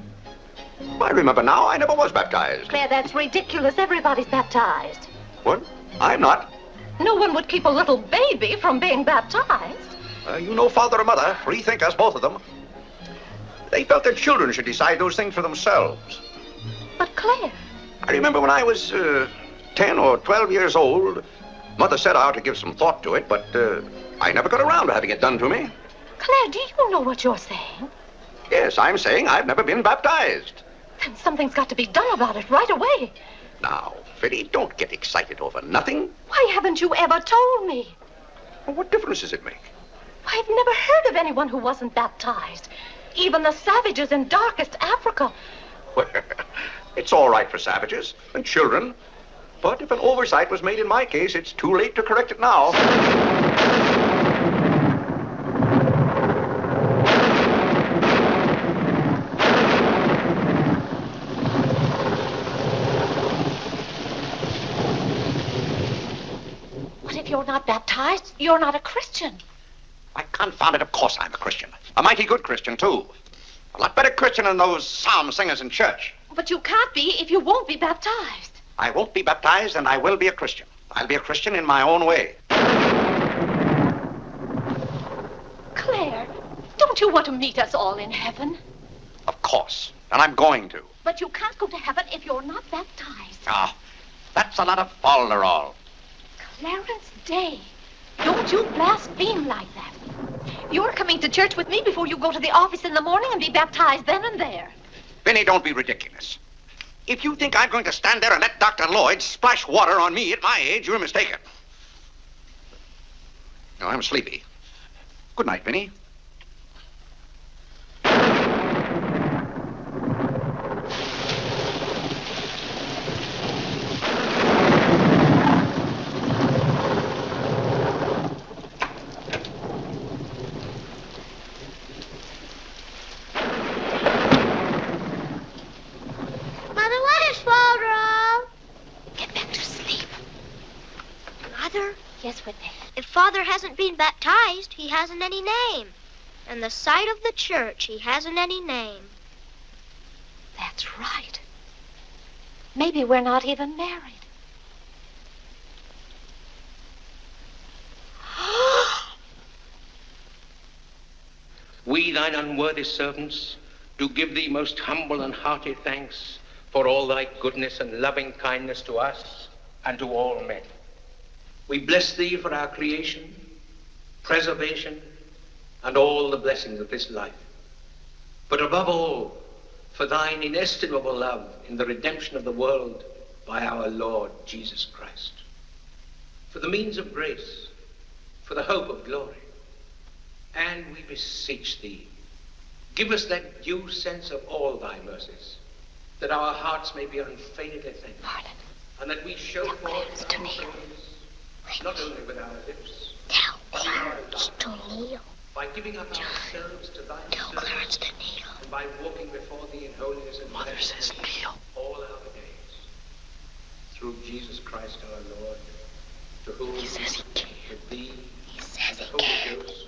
I remember now, I never was baptized. Claire, that's ridiculous. Everybody's baptized. What? I'm not. No one would keep a little baby from being baptized. You know father and mother, free thinkers, both of them. They felt their children should decide those things for themselves. But Claire... I remember when I was 10 or 12 years old, Mother said I ought to give some thought to it, but I never got around to having it done to me. Claire, do you know what you're saying? Yes, I'm saying I've never been baptized. Then something's got to be done about it right away. Now, Vinnie, don't get excited over nothing. Why haven't you ever told me? Well, what difference does it make? I've never heard of anyone who wasn't baptized. Even the savages in darkest Africa. Well, it's all right for savages and children. But if an oversight was made in my case, it's too late to correct it now. What if you're not baptized? You're not a Christian. Why, confound it, of course I'm a Christian. A mighty good Christian, too. A lot better Christian than those psalm singers in church. But you can't be if you won't be baptized. I won't be baptized, and I will be a Christian. I'll be a Christian in my own way. Claire, don't you want to meet us all in heaven? Of course, and I'm going to. But you can't go to heaven if you're not baptized. Ah, that's a lot of folderol. Clarence Day, don't you blaspheme like that. You're coming to church with me before you go to the office in the morning and be baptized then and there. Vinnie, don't be ridiculous. If you think I'm going to stand there and let Dr. Lloyd splash water on me at my age, you're mistaken. No, I'm sleepy. Good night, Vinnie. Yes, Whitney. If Father hasn't been baptized, he hasn't any name. In the sight of the church, he hasn't any name. That's right. Maybe we're not even married. We, thine unworthy servants, do give thee most humble and hearty thanks for all thy goodness and loving kindness to us and to all men. We bless thee for our creation, preservation, and all the blessings of this life. But above all, for thine inestimable love in the redemption of the world by our Lord Jesus Christ. For the means of grace, for the hope of glory. And we beseech thee, give us that due sense of all thy mercies, that our hearts may be unfeignedly thankful, and that we show forth to me. not only with our lips, Clarence to kneel. By giving up ourselves to thy Tell Clarence to kneel. and by walking before thee in holiness and Mother says kneel. all our days. Through Jesus Christ our Lord, to whom He says he can. with thee He says and the he Holy can. Ghost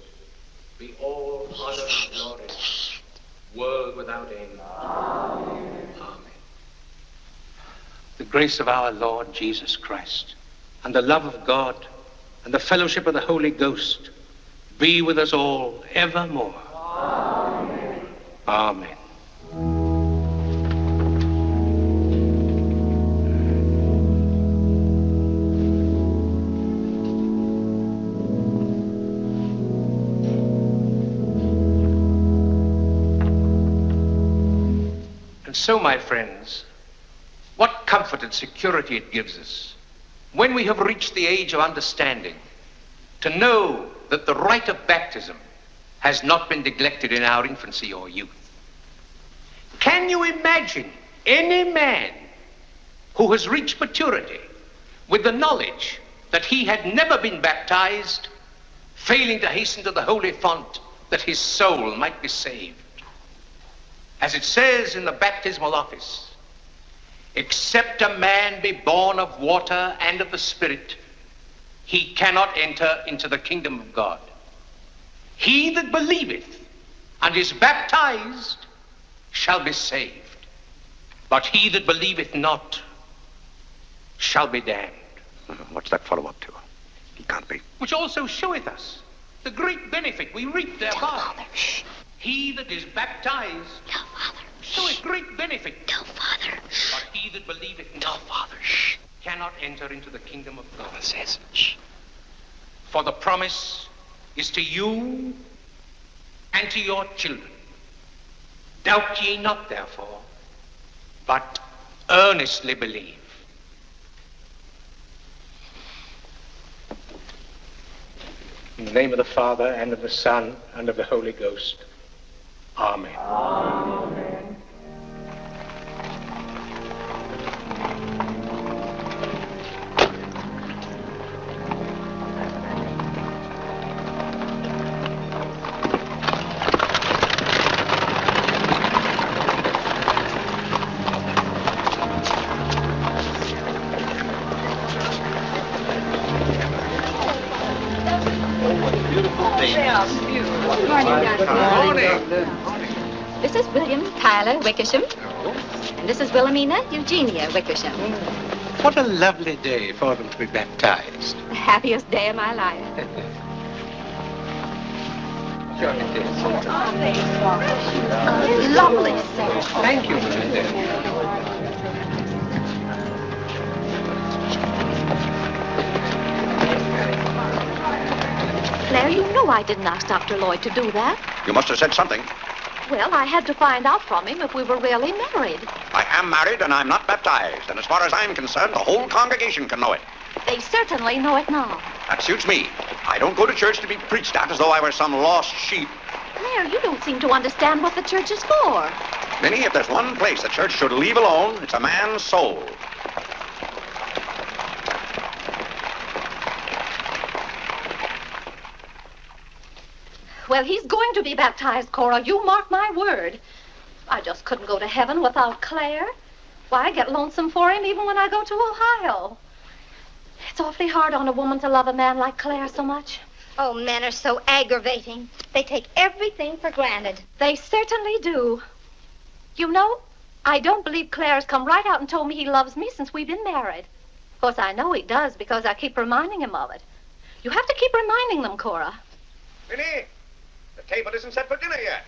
be all He honor said and he glory, can. world without end. Amen. The grace of our Lord Jesus Christ, and the love of God, and the fellowship of the Holy Ghost be with us all evermore. Amen. Amen. And so, my friends, what comfort and security it gives us when we have reached the age of understanding to know that the rite of baptism has not been neglected in our infancy or youth. Can you imagine any man who has reached maturity with the knowledge that he had never been baptized, failing to hasten to the holy font that his soul might be saved? As it says in the baptismal office, except a man be born of water and of the Spirit, he cannot enter into the kingdom of God. He that believeth and is baptized shall be saved, but he that believeth not shall be damned. What's that fellow up to? He can't be. Which also showeth us the great benefit we reap thereby. He that is baptized showeth great benefit. Tell Father. But he that believeth not, cannot enter into the kingdom of God. Says, For the promise is to you and to your children. Doubt ye not, therefore, but earnestly believe. In the name of the Father, and of the Son, and of the Holy Ghost. Amen. Amen. This is William Tyler Wickersham. And this is Wilhelmina Eugenia Wickersham. What a lovely day for them to be baptized. The happiest day of my life. Sure it is. Lovely. Thank you, Mrs. Dale. Claire, you know I didn't ask Dr. Lloyd to do that. You must have said something. Well, I had to find out from him if we were really married. I am married and I'm not baptized. And as far as I'm concerned, the whole congregation can know it. They certainly know it now. That suits me. I don't go to church to be preached at as though I were some lost sheep. Claire, you don't seem to understand what the church is for. Vinnie, if there's one place the church should leave alone, it's a man's soul. Well, he's going to be baptized, Cora. You mark my word. I just couldn't go to heaven without Claire. Why, I get lonesome for him even when I go to Ohio. It's awfully hard on a woman to love a man like Claire so much. Oh, men are so aggravating. They take everything for granted. They certainly do. You know, I don't believe Claire's come right out and told me he loves me since we've been married. Of course, I know he does because I keep reminding him of it. You have to keep reminding them, Cora. Vinnie, the table isn't set for dinner yet.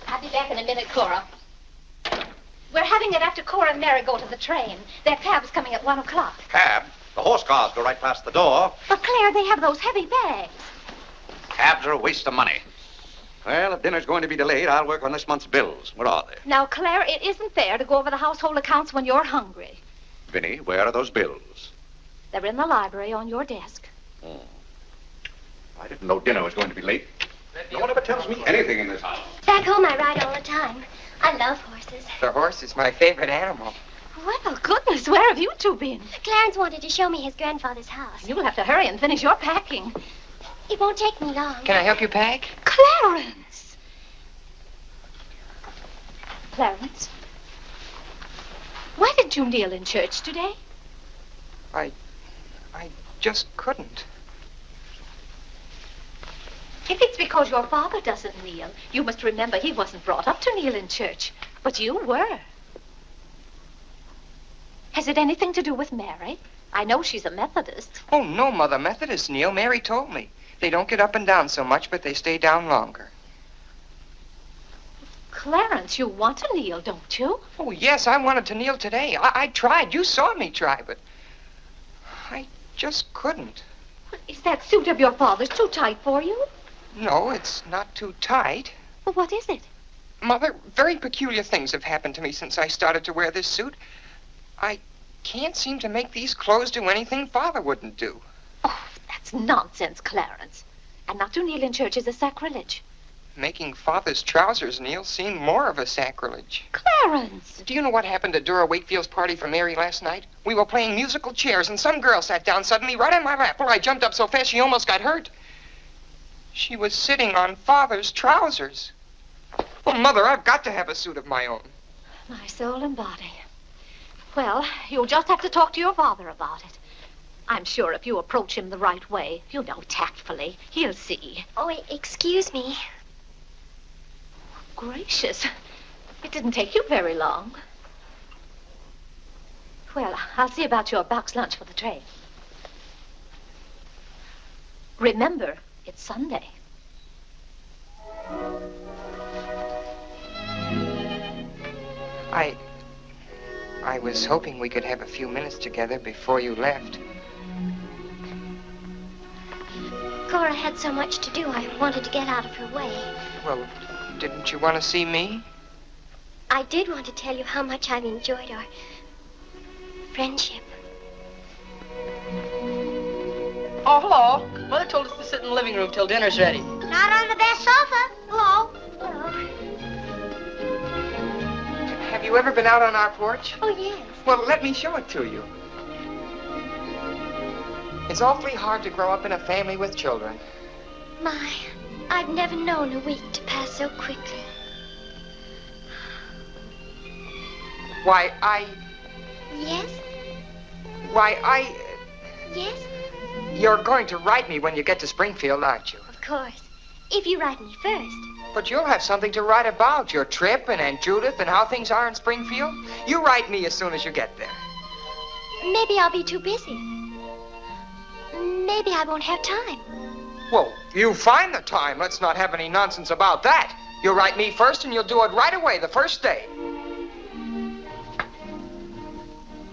I'll be back in a minute, Cora. We're having it after Cora and Mary go to the train. Their cab's coming at 1 o'clock. Cab? The horse cars go right past the door. But, Claire, they have those heavy bags. Cabs are a waste of money. Well, if dinner's going to be delayed, I'll work on this month's bills. Where are they? Now, Claire, it isn't fair to go over the household accounts when you're hungry. Vinnie, where are those bills? They're in the library on your desk. I didn't know dinner was going to be late. No one ever tells me anything in this house. Back home, I ride all the time. I love horses. The horse is my favorite animal. Well, goodness, where have you two been? Clarence wanted to show me his grandfather's house. You'll have to hurry and finish your packing. It won't take me long. Can I help you pack? Clarence! Clarence? Why did you kneel in church today? I just couldn't. If it's because your father doesn't kneel, you must remember he wasn't brought up to kneel in church. But you were. Has it anything to do with Mary? I know she's a Methodist. Oh, no, Mother. Methodists kneel. Mary told me. They don't get up and down so much, but they stay down longer. Clarence, you want to kneel, don't you? Oh, yes, I wanted to kneel today. I tried. You saw me try, but I just couldn't. Is that suit of your father's too tight for you? No, it's not too tight. Well, what is it? Mother, very peculiar things have happened to me since I started to wear this suit. I can't seem to make these clothes do anything Father wouldn't do. Oh, that's nonsense, Clarence. And not to kneel in church is a sacrilege. Making Father's trousers kneel seemed more of a sacrilege. Clarence! Do you know what happened at Dora Wakefield's party for Mary last night? We were playing musical chairs, and some girl sat down suddenly right on my lap. Well, I jumped up so fast she almost got hurt. She was sitting on Father's trousers. Well, Mother, I've got to have a suit of my own. My soul and body. Well, you'll just have to talk to your father about it. I'm sure if you approach him the right way, you know, tactfully, he'll see. Oh, excuse me. Gracious. It didn't take you very long. Well, I'll see about your box lunch for the train. Remember, it's Sunday. I was hoping we could have a few minutes together before you left. Cora had so much to do, I wanted to get out of her way. Well, didn't you want to see me? I did want to tell you how much I've enjoyed our friendship. Oh, hello. Mother told us to sit in the living room till dinner's ready. Not on the best sofa. Hello. Hello. Have you ever been out on our porch? Oh, yes. Well, let me show it to you. It's awfully hard to grow up in a family with children. My, I've never known a week to pass so quickly. Why, Yes? Yes? You're going to write me when you get to Springfield, aren't you? Of course. If you write me first. But you'll have something to write about, your trip and Aunt Judith and how things are in Springfield. You write me as soon as you get there. Maybe I'll be too busy. Maybe I won't have time. Well, you find the time. Let's not have any nonsense about that. You'll write me first and you'll do it right away the first day.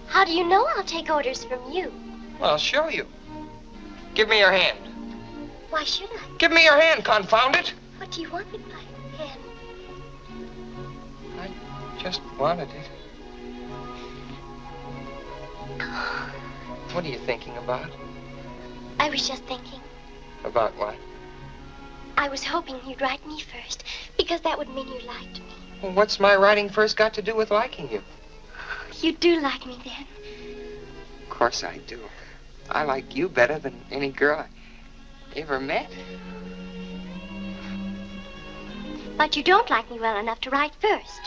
How do you know I'll take orders from you? Well, I'll show you. Give me your hand. Why should I? Give me your hand, confound it. What do you want with my hand? I just wanted it. What are you thinking about? I was just thinking. About what? I was hoping you'd write me first, because that would mean you liked me. Well, what's my writing first got to do with liking you? You do like me then. Of course I do. I like you better than any girl I ever met. But you don't like me well enough to write first.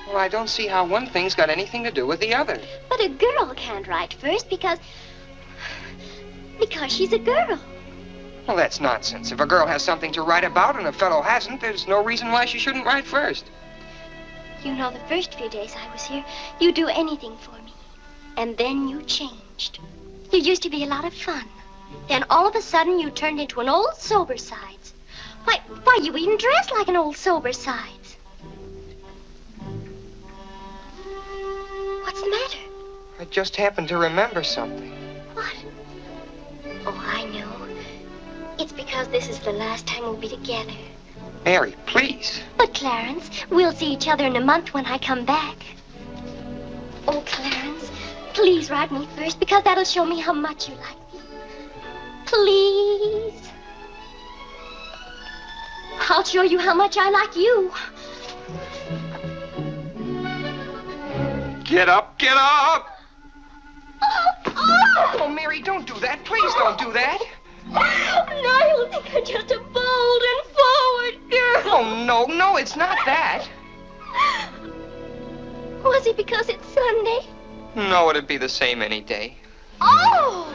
Well, I don't see how one thing's got anything to do with the other. But a girl can't write first because she's a girl. Well, that's nonsense. If a girl has something to write about and a fellow hasn't, there's no reason why she shouldn't write first. You know, the first few days I was here, you'd do anything for me. And then you changed. You used to be a lot of fun. Then all of a sudden you turned into an old sober sides. Why, you even dress like an old sober sides. What's the matter? I just happened to remember something. What? Oh, I know. It's because this is the last time we'll be together. Mary, please. But, Clarence, we'll see each other in a month when I come back. Oh, Clarence, please write me first, because that'll show me how much you like me. Please. I'll show you how much I like you. Get up, get up! Oh, Mary, don't do that. Please don't do that. Niall, think I'm just a bold and forward girl. Oh, no, it's not that. Was it because it's Sunday? No, it'd be the same any day. Oh,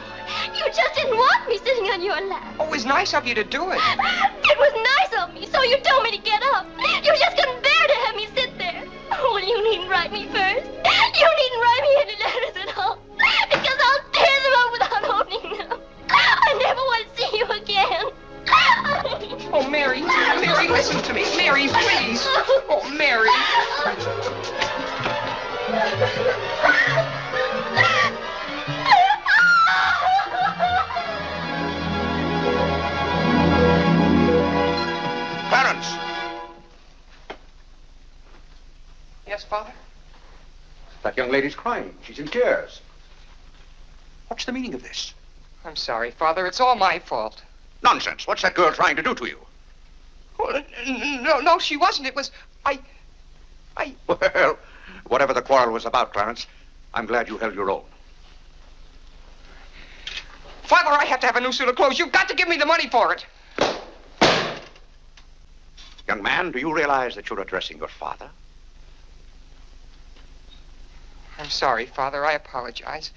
you just didn't want me sitting on your lap. Oh, it was nice of you to do it. It was nice of me, so you told me to get up. You just couldn't bear to have me sit there. Oh, well, you needn't write me first. You needn't write me any letters at all, because I'll tear them up without opening them. I never want to see you again. Oh, Mary, listen to me. Mary, please. Oh, Mary. Clarence! Yes, Father? That young lady's crying. She's in tears. What's the meaning of this? I'm sorry, Father. It's all my fault. Nonsense. What's that girl trying to do to you? Oh, no, she wasn't. It was... I... Well, whatever the quarrel was about, Clarence, I'm glad you held your own. Father, I have to have a new suit of clothes. You've got to give me the money for it. Young man, do you realize that you're addressing your father? I'm sorry, Father. I apologize.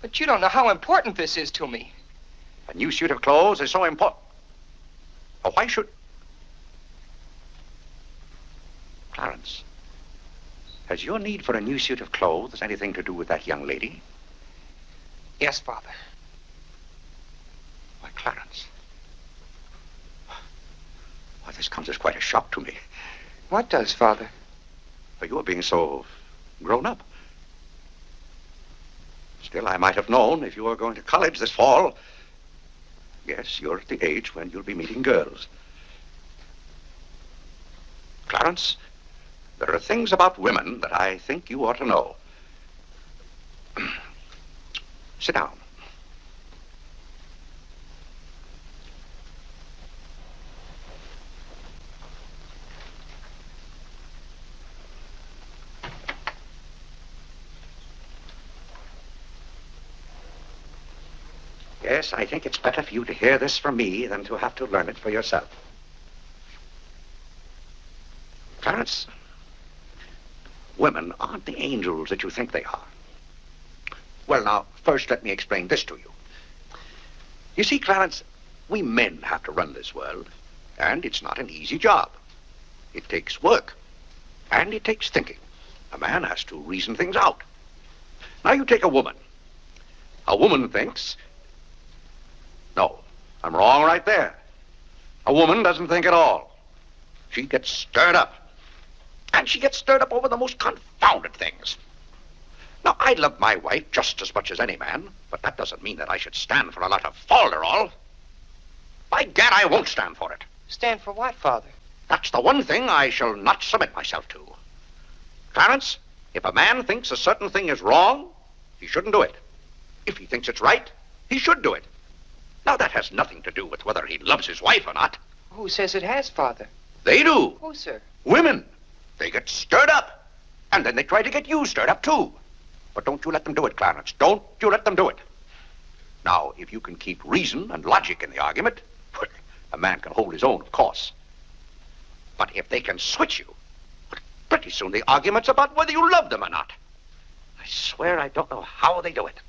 But you don't know how important this is to me. A new suit of clothes is so important. Oh, why should... Clarence, has your need for a new suit of clothes anything to do with that young lady? Yes, Father. Why, Clarence. Why, this comes as quite a shock to me. What does, Father? For your being so grown up. Still, I might have known if you were going to college this fall. Yes, you're at the age when you'll be meeting girls. Clarence, there are things about women that I think you ought to know. Sit down. Yes, I think it's better for you to hear this from me than to have to learn it for yourself. Clarence, women aren't the angels that you think they are. Well, now, first let me explain this to you. You see, Clarence, we men have to run this world, and it's not an easy job. It takes work, and it takes thinking. A man has to reason things out. Now, you take a woman. A woman thinks... No, I'm wrong right there. A woman doesn't think at all. She gets stirred up. And she gets stirred up over the most confounded things. Now, I love my wife just as much as any man, but that doesn't mean that I should stand for a lot of falderall. By gad, I won't stand for it. Stand for what, Father? That's the one thing I shall not submit myself to. Clarence, if a man thinks a certain thing is wrong, he shouldn't do it. If he thinks it's right, he should do it. Now, that has nothing to do with whether he loves his wife or not. Who says it has, Father? They do. Who, sir? Women. They get stirred up. And then they try to get you stirred up, too. But don't you let them do it, Clarence. Don't you let them do it. Now, if you can keep reason and logic in the argument, well, a man can hold his own, of course. But if they can switch you, pretty soon the argument's about whether you love them or not. I swear I don't know how they do it.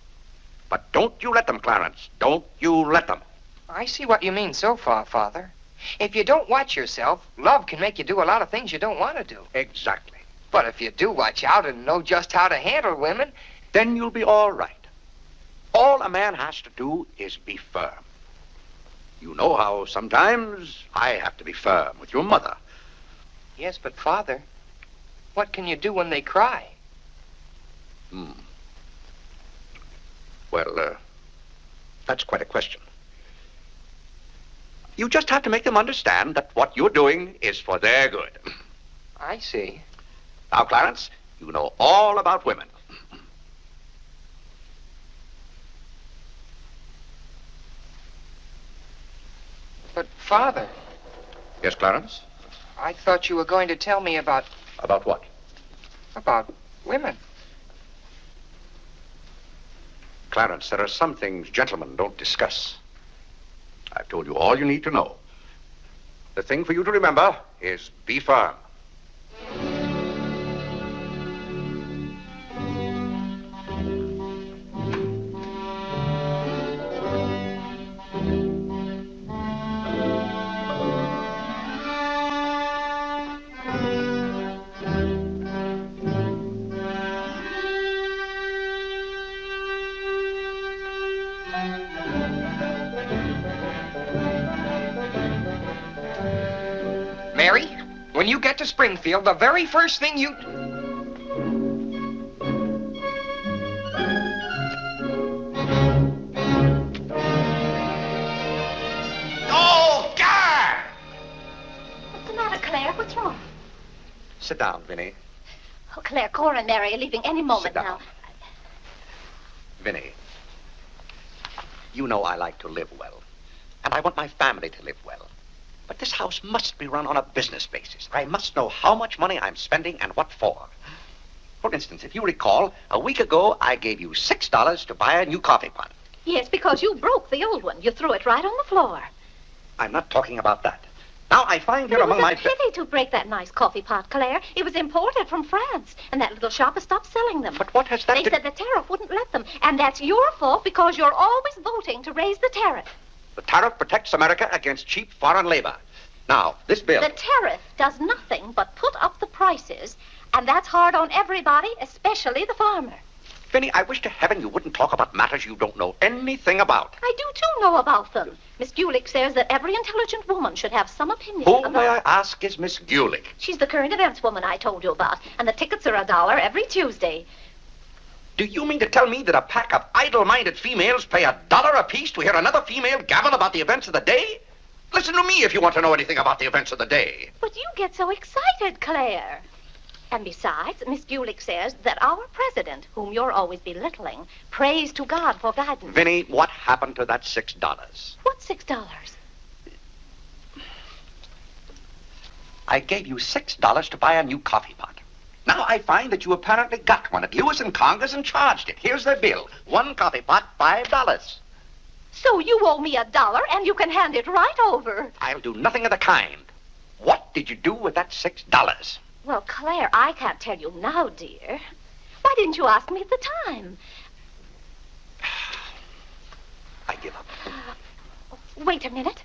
But don't you let them, Clarence. Don't you let them. I see what you mean so far, Father. If you don't watch yourself, love can make you do a lot of things you don't want to do. Exactly. But if you do watch out and know just how to handle women, then you'll be all right. All a man has to do is be firm. You know how sometimes I have to be firm with your mother. Yes, but Father, what can you do when they cry? Well, that's quite a question. You just have to make them understand that what you're doing is for their good. I see. Now, Clarence, you know all about women. But, Father... Yes, Clarence? I thought you were going to tell me about... About what? About women. Clarence, there are some things gentlemen don't discuss. I've told you all you need to know. The thing for you to remember is be firm. Mary, when you get to Springfield, the very first thing you... Oh, God! What's the matter, Claire? What's wrong? Sit down, Vinnie. Oh, Claire, Cora and Mary are leaving any moment Sit down. now. Vinnie, you know I like to live well, and I want my family to live well. But this house must be run on a business basis. I must know how much money I'm spending and what for. For instance, if you recall, a week ago I gave you $6 to buy a new coffee pot. Yes, because you broke the old one. You threw it right on the floor. I'm not talking about that. Now I find here It among was my... a pity to break that nice coffee pot, Claire. It was imported from France, and that little shop has stopped selling them. But what has that They to... said the tariff wouldn't let them, and that's your fault because you're always voting to raise the tariff. The tariff protects America against cheap foreign labor. Now, this bill... The tariff does nothing but put up the prices, and that's hard on everybody, especially the farmer. Vinnie, I wish to heaven you wouldn't talk about matters you don't know anything about. I do, too, know about them. Miss Gulick says that every intelligent woman should have some opinion Who, about... may I ask, is Miss Gulick? She's the current events woman I told you about, and the tickets are $1 every Tuesday. Do you mean to tell me that a pack of idle-minded females pay $1 apiece to hear another female gabble about the events of the day? Listen to me if you want to know anything about the events of the day. But you get so excited, Claire. And besides, Miss Gulick says that our president, whom you're always belittling, prays to God for guidance. Vinnie, what happened to that $6? What $6? I gave you $6 to buy a new coffee pot. Now I find that you apparently got one at Lewis and Conger's and charged it. Here's their bill. One coffee pot, $5. So you owe me $1, and you can hand it right over. I'll do nothing of the kind. What did you do with that $6? Well, Claire, I can't tell you now, dear. Why didn't you ask me at the time? I give up. Wait a minute.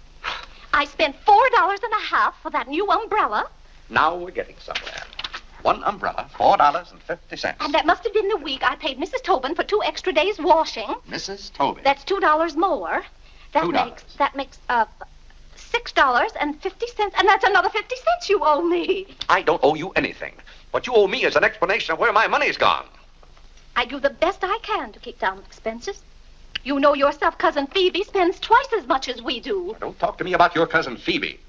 I spent $4.50 for that new umbrella. Now we're getting somewhere. One umbrella, $4.50. And that must have been the week I paid Mrs. Tobin for 2 extra days washing. Mrs. Tobin. That's $2 more. $2. That makes $6.50, and that's another 50 cents you owe me. I don't owe you anything. What you owe me is an explanation of where my money's gone. I do the best I can to keep down expenses. You know yourself, Cousin Phoebe spends twice as much as we do. Don't talk to me about your cousin Phoebe.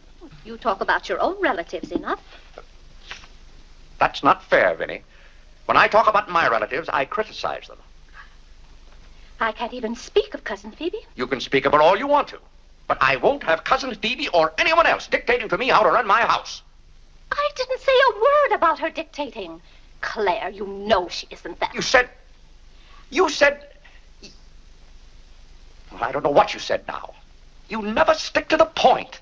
You talk about your own relatives enough. That's not fair, Vinnie. When I talk about my relatives, I criticize them. I can't even speak of Cousin Phoebe. You can speak about all you want to. But I won't have Cousin Phoebe or anyone else dictating to me how to run my house. I didn't say a word about her dictating. Claire, you know she isn't that. You said... Well, I don't know what you said now. You never stick to the point.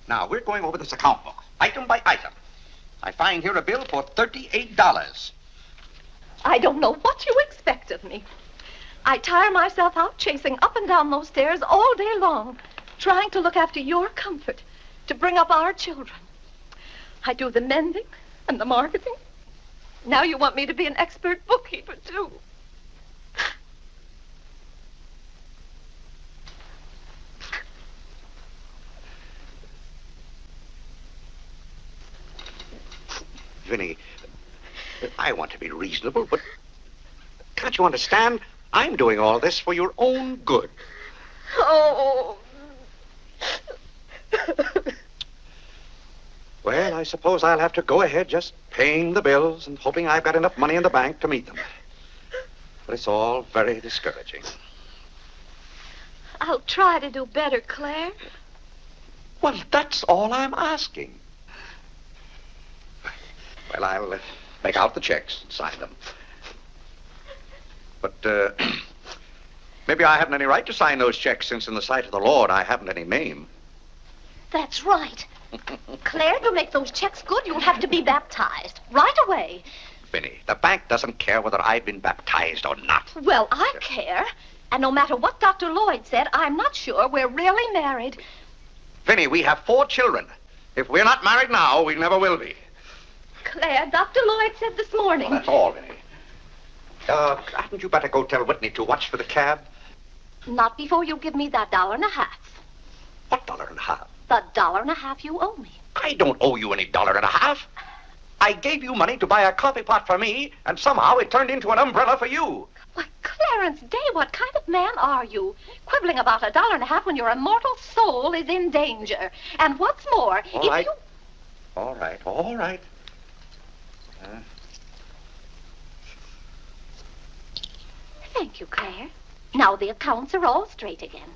Now, we're going over this account book, item by item. I find here a bill for $38. I don't know what you expect of me. I tire myself out chasing up and down those stairs all day long, trying to look after your comfort, to bring up our children. I do the mending and the marketing. Now you want me to be an expert bookkeeper, too. Vinnie, I want to be reasonable, but can't you understand? I'm doing all this for your own good. Oh. Well, I suppose I'll have to go ahead just paying the bills and hoping I've got enough money in the bank to meet them. But it's all very discouraging. I'll try to do better, Claire. Well, that's all I'm asking. Well, I'll make out the checks and sign them. But, maybe I haven't any right to sign those checks since in the sight of the Lord I haven't any name. That's right. Claire, to make those checks good, you'll have to be baptized right away. Vinnie, the bank doesn't care whether I've been baptized or not. Well, I care. And no matter what Dr. Lloyd said, I'm not sure we're really married. Vinnie, we have 4 children. If we're not married now, we never will be. Claire, Dr. Lloyd said this morning. Well, that's all, Vinnie. Hadn't you better go tell Whitney to watch for the cab? Not before you give me that $1.50. What $1.50? The $1.50 you owe me. I don't owe you any $1.50. I gave you money to buy a coffee pot for me, and somehow it turned into an umbrella for you. Why, Clarence Day, what kind of man are you? Quibbling about $1.50 when your immortal soul is in danger. And what's more, All right. Thank you, Claire. Now the accounts are all straight again.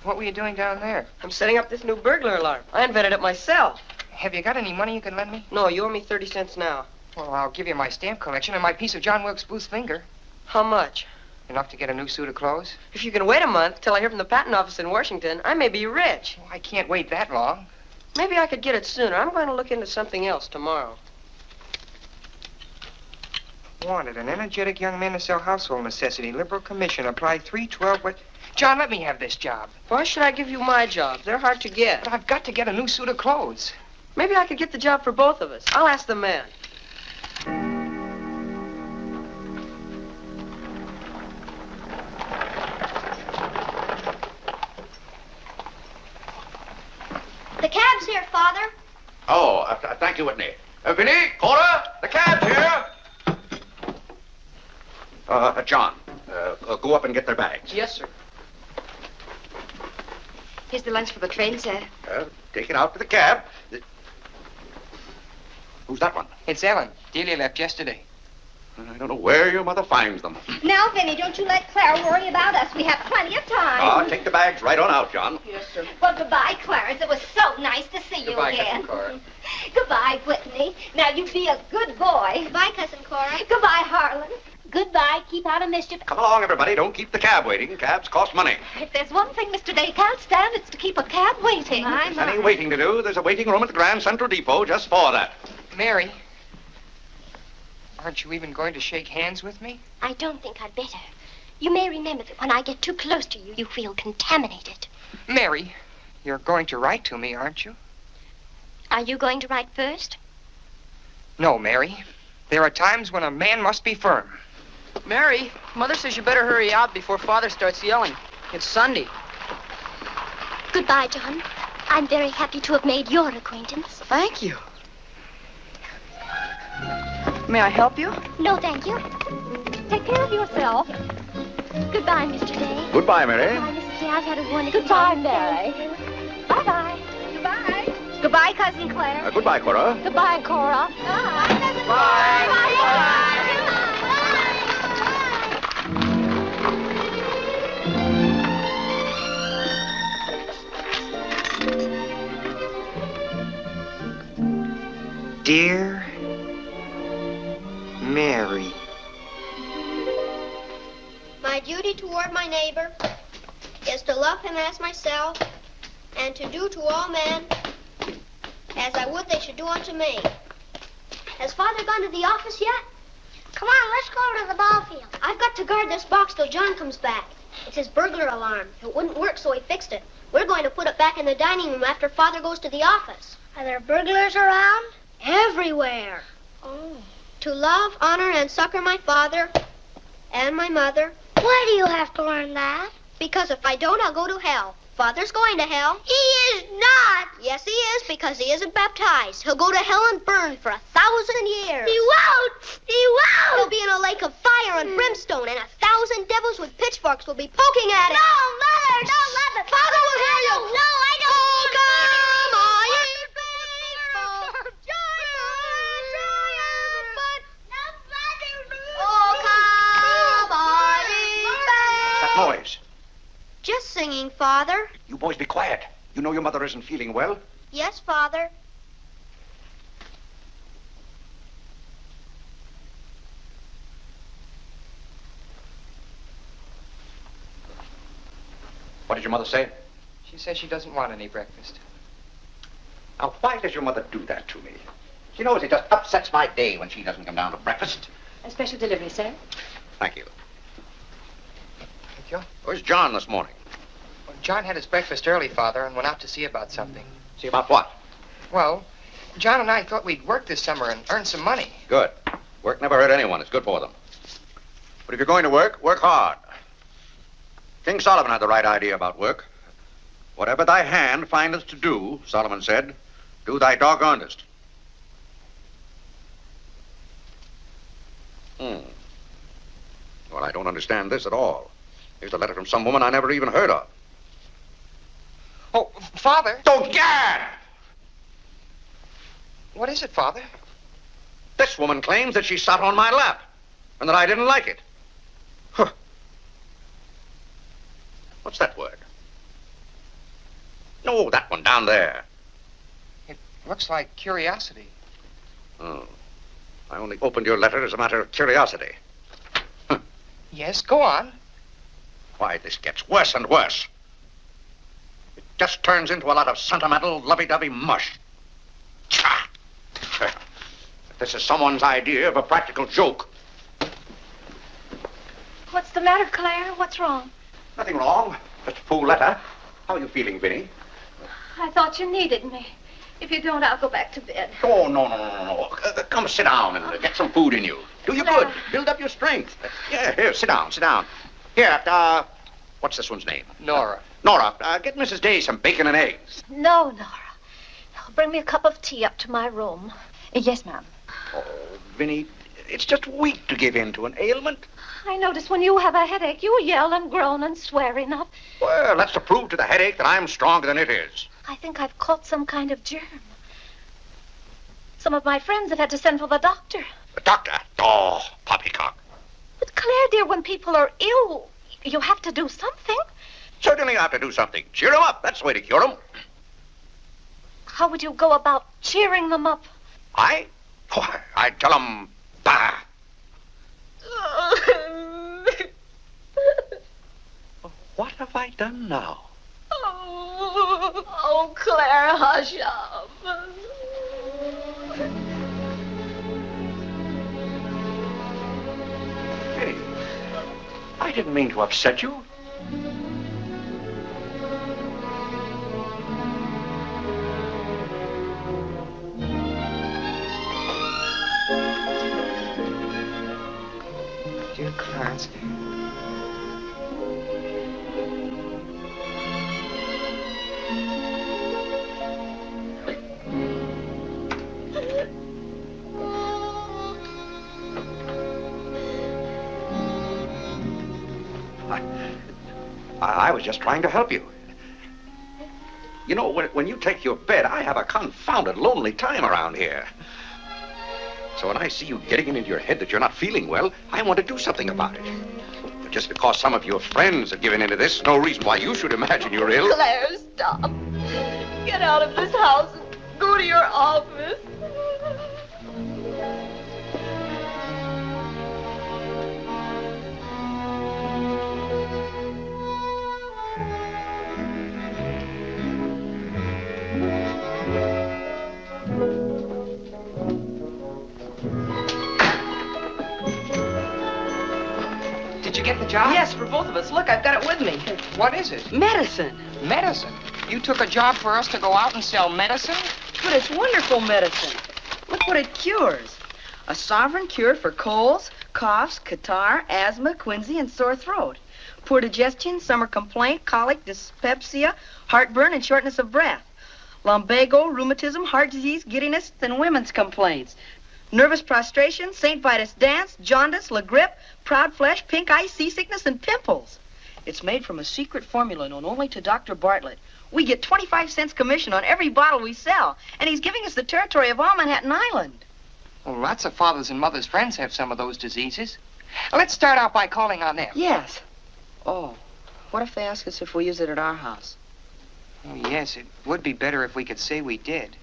What were you doing down there? I'm setting up this new burglar alarm. I invented it myself. Have you got any money you can lend me? No, you owe me 30 cents now. Well, I'll give you my stamp collection and my piece of John Wilkes Booth's finger. How much? Enough to get a new suit of clothes? If you can wait a month till I hear from the patent office in Washington, I may be rich. Well, I can't wait that long. Maybe I could get it sooner. I'm going to look into something else tomorrow. Wanted, an energetic young man to sell household necessity. Liberal commission. Apply 312 West... John, let me have this job. Why should I give you my jobs? They're hard to get. But I've got to get a new suit of clothes. Maybe I could get the job for both of us. I'll ask the man. The cab's here, Father. Oh, thank you, Whitney. Vinnie, Cora, the cab's here. John, go up and get their bags. Yes, sir. Here's the lunch for the train, sir. Take it out to the cab. Who's that one? It's Ellen. Delia left yesterday. I don't know where your mother finds them. Now, Vinnie, don't you let Claire worry about us. We have plenty of time. Take the bags right on out, John. Yes, sir. Well, goodbye, Clarence. It was so nice to see you Goodbye, again. Cousin Cora. Goodbye, Whitney. Now, you be a good boy. Goodbye, Cousin Cora. Goodbye, Harlan. Goodbye. Keep out of mischief. Come along, everybody. Don't keep the cab waiting. Cabs cost money. If there's one thing Mr. Day can't stand, it's to keep a cab waiting. There's any waiting to do. There's a waiting room at the Grand Central Depot just for that. Mary, aren't you even going to shake hands with me? I don't think I'd better. You may remember that when I get too close to you, you feel contaminated. Mary, you're going to write to me, aren't you? Are you going to write first? No, Mary. There are times when a man must be firm. Mary, Mother says you better hurry out before Father starts yelling. It's Sunday. Goodbye, John. I'm very happy to have made your acquaintance. Thank you. May I help you? No, thank you. Take care of yourself. Goodbye, Mr. Day. Goodbye, Mary. Goodbye, Mrs. Day. I've had a wonderful Goodbye, day. Mary. Bye-bye. Goodbye. Goodbye, Cousin Claire. Goodbye, Cora. Goodbye, Cora. Bye, Cousin Bye. Bye. Dear Mary. My duty toward my neighbor is to love him as myself and to do to all men as I would they should do unto me. Has Father gone to the office yet? Come on, let's go over to the ball field. I've got to guard this box till John comes back. It's his burglar alarm. It wouldn't work, so he fixed it. We're going to put it back in the dining room after Father goes to the office. Are there burglars around? Everywhere. Oh. To love, honor, and succor my father and my mother. Why do you have to learn that? Because if I don't, I'll go to hell. Father's going to hell. He is not. Yes, he is, because he isn't baptized. He'll go to hell and burn for 1,000 years. He won't. He won't. He'll be in a lake of fire and brimstone, and 1,000 devils with pitchforks will be poking at him. No, Mother, don't let me. Father will hear you. No, I don't. Oh, come on, ye faithful. Joyful boys be quiet. You know your mother isn't feeling well. Yes, Father. What did your mother say? She says she doesn't want any breakfast. Now, why does your mother do that to me? She knows it just upsets my day when she doesn't come down to breakfast. A special delivery, sir. Thank you. Thank you. Where's John this morning? Well, John had his breakfast early, Father, and went out to see about something. See about what? Well, John and I thought we'd work this summer and earn some money. Good. Work never hurt anyone. It's good for them. But if you're going to work, work hard. King Solomon had the right idea about work. Whatever thy hand findeth to do, Solomon said, do thy doggonedest. Well, I don't understand this at all. Here's a letter from some woman I never even heard of. Oh, Father! Don't gad! What is it, Father? This woman claims that she sat on my lap and that I didn't like it. Huh. What's that word? No, that one down there. It looks like curiosity. Oh. I only opened your letter as a matter of curiosity. Yes, go on. Why, this gets worse and worse. It just turns into a lot of sentimental, lovey-dovey mush. Tcha! If this is someone's idea of a practical joke. What's the matter, Claire? What's wrong? Nothing wrong. Just a fool letter. How are you feeling, Vinnie? I thought you needed me. If you don't, I'll go back to bed. Oh, no. Come sit down and get some food in you. Do you good. Build up your strength. Yeah, here, sit down. Here, what's this one's name? Nora. Nora, get Mrs. Day some bacon and eggs. No, Nora. Bring me a cup of tea up to my room. Yes, ma'am. Oh, Vinnie, it's just weak to give in to an ailment. I notice when you have a headache, you yell and groan and swear enough. Well, that's to prove to the headache that I'm stronger than it is. I think I've caught some kind of germ. Some of my friends have had to send for the doctor. The doctor? Oh, poppycock. But Claire, dear, when people are ill, you have to do something. Certainly I have to do something. Cheer them up. That's the way to cure them. How would you go about cheering them up? I'd tell them, bah. What have I done now? Oh, Claire, hush up. Vinnie, I didn't mean to upset you. Dear Clarence. I was just trying to help you. You know, when you take your bed, I have a confounded lonely time around here. So when I see you getting it into your head that you're not feeling well, I want to do something about it. But just because some of your friends have given into this, no reason why you should imagine you're ill. Claire, stop. Get out of this house and go to your office. Did you get the job? Yes, for both of us. Look, I've got it with me. What is it? Medicine. Medicine. You took a job for us to go out and sell medicine? But it's wonderful medicine. Look what it cures. A sovereign cure for colds, coughs, catarrh, asthma, quinsy, and sore throat. Poor digestion, summer complaint, colic, dyspepsia, heartburn, and shortness of breath. Lumbago, rheumatism, heart disease, giddiness, and women's complaints. Nervous prostration, St. Vitus dance, jaundice, la grippe, proud flesh, pink eye, seasickness, and pimples. It's made from a secret formula known only to Dr. Bartlett. We get 25 cents commission on every bottle we sell, and he's giving us the territory of all Manhattan Island. Well, lots of fathers and mothers' friends have some of those diseases. Let's start out by calling on them. Yes. Oh, what if they ask us if we use it at our house? Oh, yes, it would be better if we could say we did.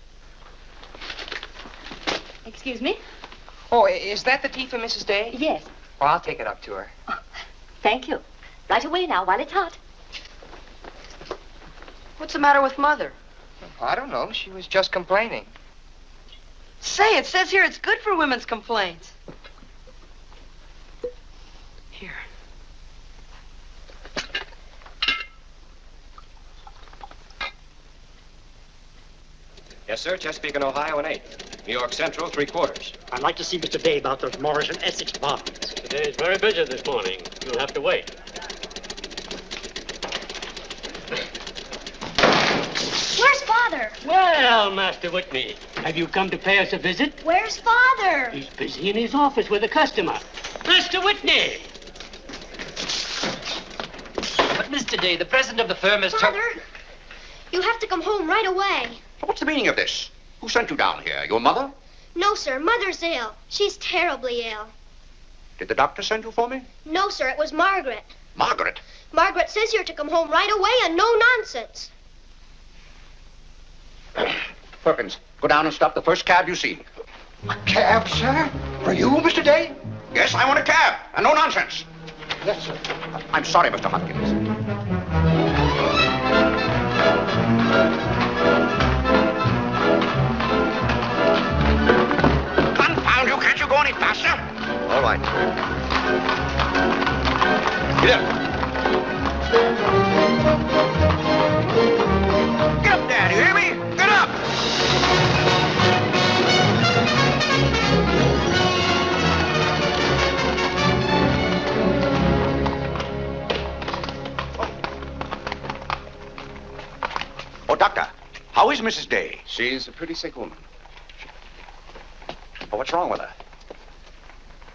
Excuse me? Oh, is that the tea for Mrs. Day? Yes. Well, I'll take it up to her. Thank you. Right away now, while it's hot. What's the matter with Mother? I don't know. She was just complaining. Say, it says here it's good for women's complaints. Here. Yes, sir. Chesapeake and Ohio, an 8. New York Central, 3/4. I'd like to see Mr. Day about those Morris and Essex bonds. Today's very busy this morning. You'll have to wait. Where's Father? Well, Master Whitney, have you come to pay us a visit? Where's Father? He's busy in his office with a customer. Master Whitney! But, Mr. Day, the president of the firm is... Father, you have to come home right away. What's the meaning of this? Who sent you down here? Your mother? No, sir. Mother's ill. She's terribly ill. Did the doctor send you for me? No, sir. It was Margaret. Margaret? Margaret says you're to come home right away and no nonsense. Perkins, go down and stop the first cab you see. A cab, sir? For you, Mr. Day? Yes, I want a cab, and no nonsense. Yes, sir. I'm sorry, Mr. Hopkins. Confound you, can't you go any faster? All right. Get up. Get up there, do you hear me? Get up! Oh, Doctor, how is Mrs. Day? She's a pretty sick woman. Oh, what's wrong with her?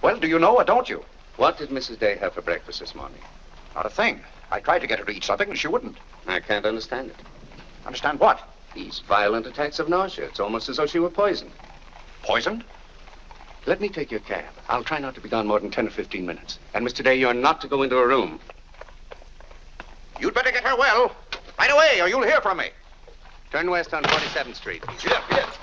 Well, do you know or don't you? What did Mrs. Day have for breakfast this morning? Not a thing. I tried to get her to eat something, and she wouldn't. I can't understand it. Understand what? These violent attacks of nausea. It's almost as though she were poisoned. Poisoned? Let me take your cab. I'll try not to be gone more than 10 or 15 minutes. And, Mr. Day, you're not to go into a room. You'd better get her well. Right away, or you'll hear from me. Turn west on 47th Street. Get up, get up.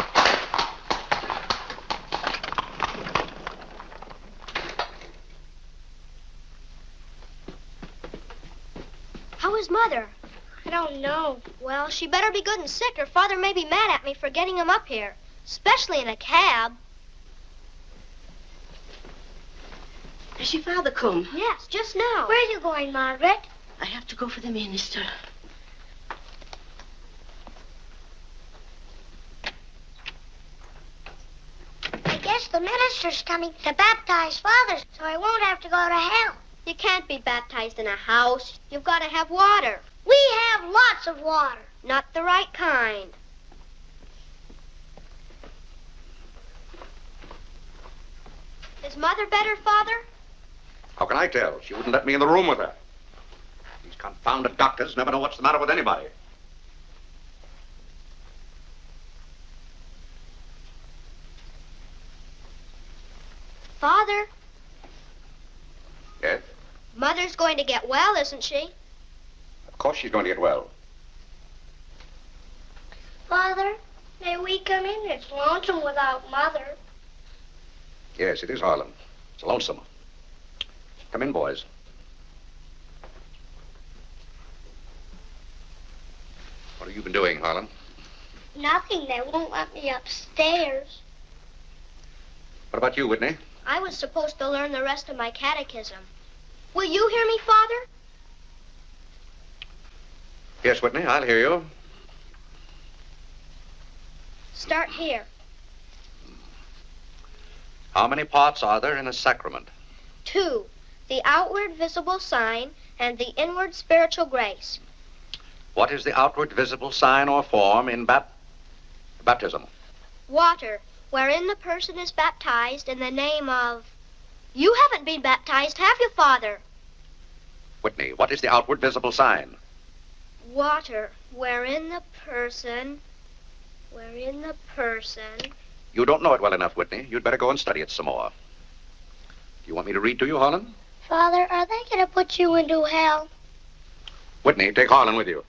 How is Mother? I don't know. Well, she better be good and sick, or Father may be mad at me for getting him up here. Especially in a cab. Has your father come? Yes, just now. Where are you going, Margaret? I have to go for the minister. I guess the minister's coming to baptize Father, so I won't have to go to hell. You can't be baptized in a house. You've got to have water. We have lots of water. Not the right kind. Is Mother better, Father? How can I tell? She wouldn't let me in the room with her. These confounded doctors never know what's the matter with anybody. Father, Yes? Mother's going to get well, isn't she? Of course she's going to get well. Father, may we come in? It's lonesome without Mother. Yes, it is, Harlan. It's lonesome. Come in, boys. What have you been doing, Harlan? Nothing. They won't let me upstairs. What about you, Whitney? I was supposed to learn the rest of my catechism. Will you hear me, Father? Yes, Whitney, I'll hear you. Start here. How many parts are there in a sacrament? 2. The outward visible sign and the inward spiritual grace. What is the outward visible sign or form in baptism? Water, wherein the person is baptized in the name of... You haven't been baptized, have you, Father? Whitney, what is the outward visible sign? Water, wherein the person... You don't know it well enough, Whitney. You'd better go and study it some more. Do you want me to read to you, Harlan? Father, are they going to put you into hell? Whitney, take Harlan with you.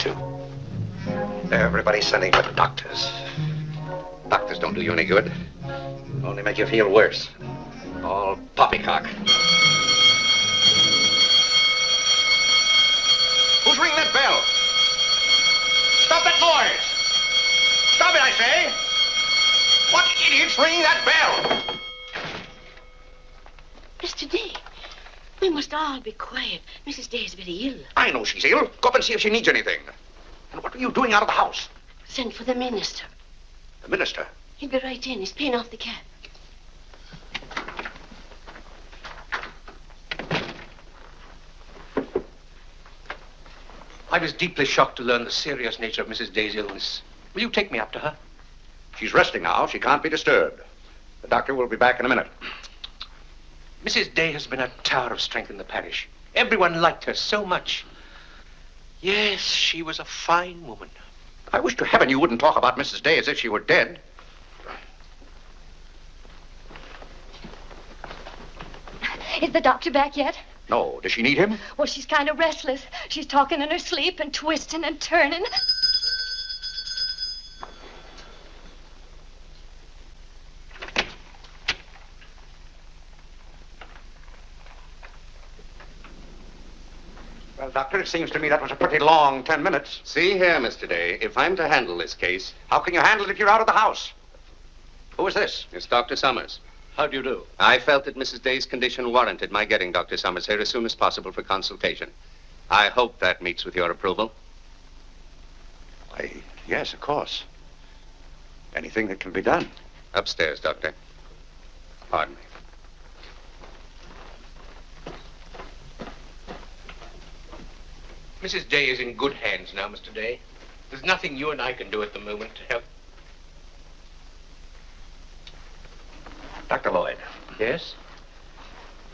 too. Everybody's sending for the doctors. Doctors don't do you any good. Only make you feel worse. All poppycock. Who's ringing that bell? Stop that noise! Stop it, I say! What idiot's ringing that bell? Mr. Day, we must all be quiet. Mrs. Day is very ill. I know she's ill. Go up and see if she needs anything. And what are you doing out of the house? Send for the minister. The minister? He'll be right in. He's paying off the cab. I was deeply shocked to learn the serious nature of Mrs. Day's illness. Will you take me up to her? She's resting now. She can't be disturbed. The doctor will be back in a minute. Mrs. Day has been a tower of strength in the parish. Everyone liked her so much. Yes, she was a fine woman. I wish to heaven you wouldn't talk about Mrs. Day as if she were dead. Is the doctor back yet? No. Does she need him? Well, she's kind of restless. She's talking in her sleep and twisting and turning. Well, Doctor, it seems to me that was a pretty long 10 minutes. See here, Mr. Day, if I'm to handle this case... How can you handle it if you're out of the house? Who is this? It's Dr. Summers. How do you do? I felt that Mrs. Day's condition warranted my getting Dr. Summers here as soon as possible for consultation. I hope that meets with your approval. Why, yes, of course. Anything that can be done. Upstairs, Doctor. Pardon me. Mrs. Day is in good hands now, Mr. Day. There's nothing you and I can do at the moment to help. Dr. Lloyd. Yes?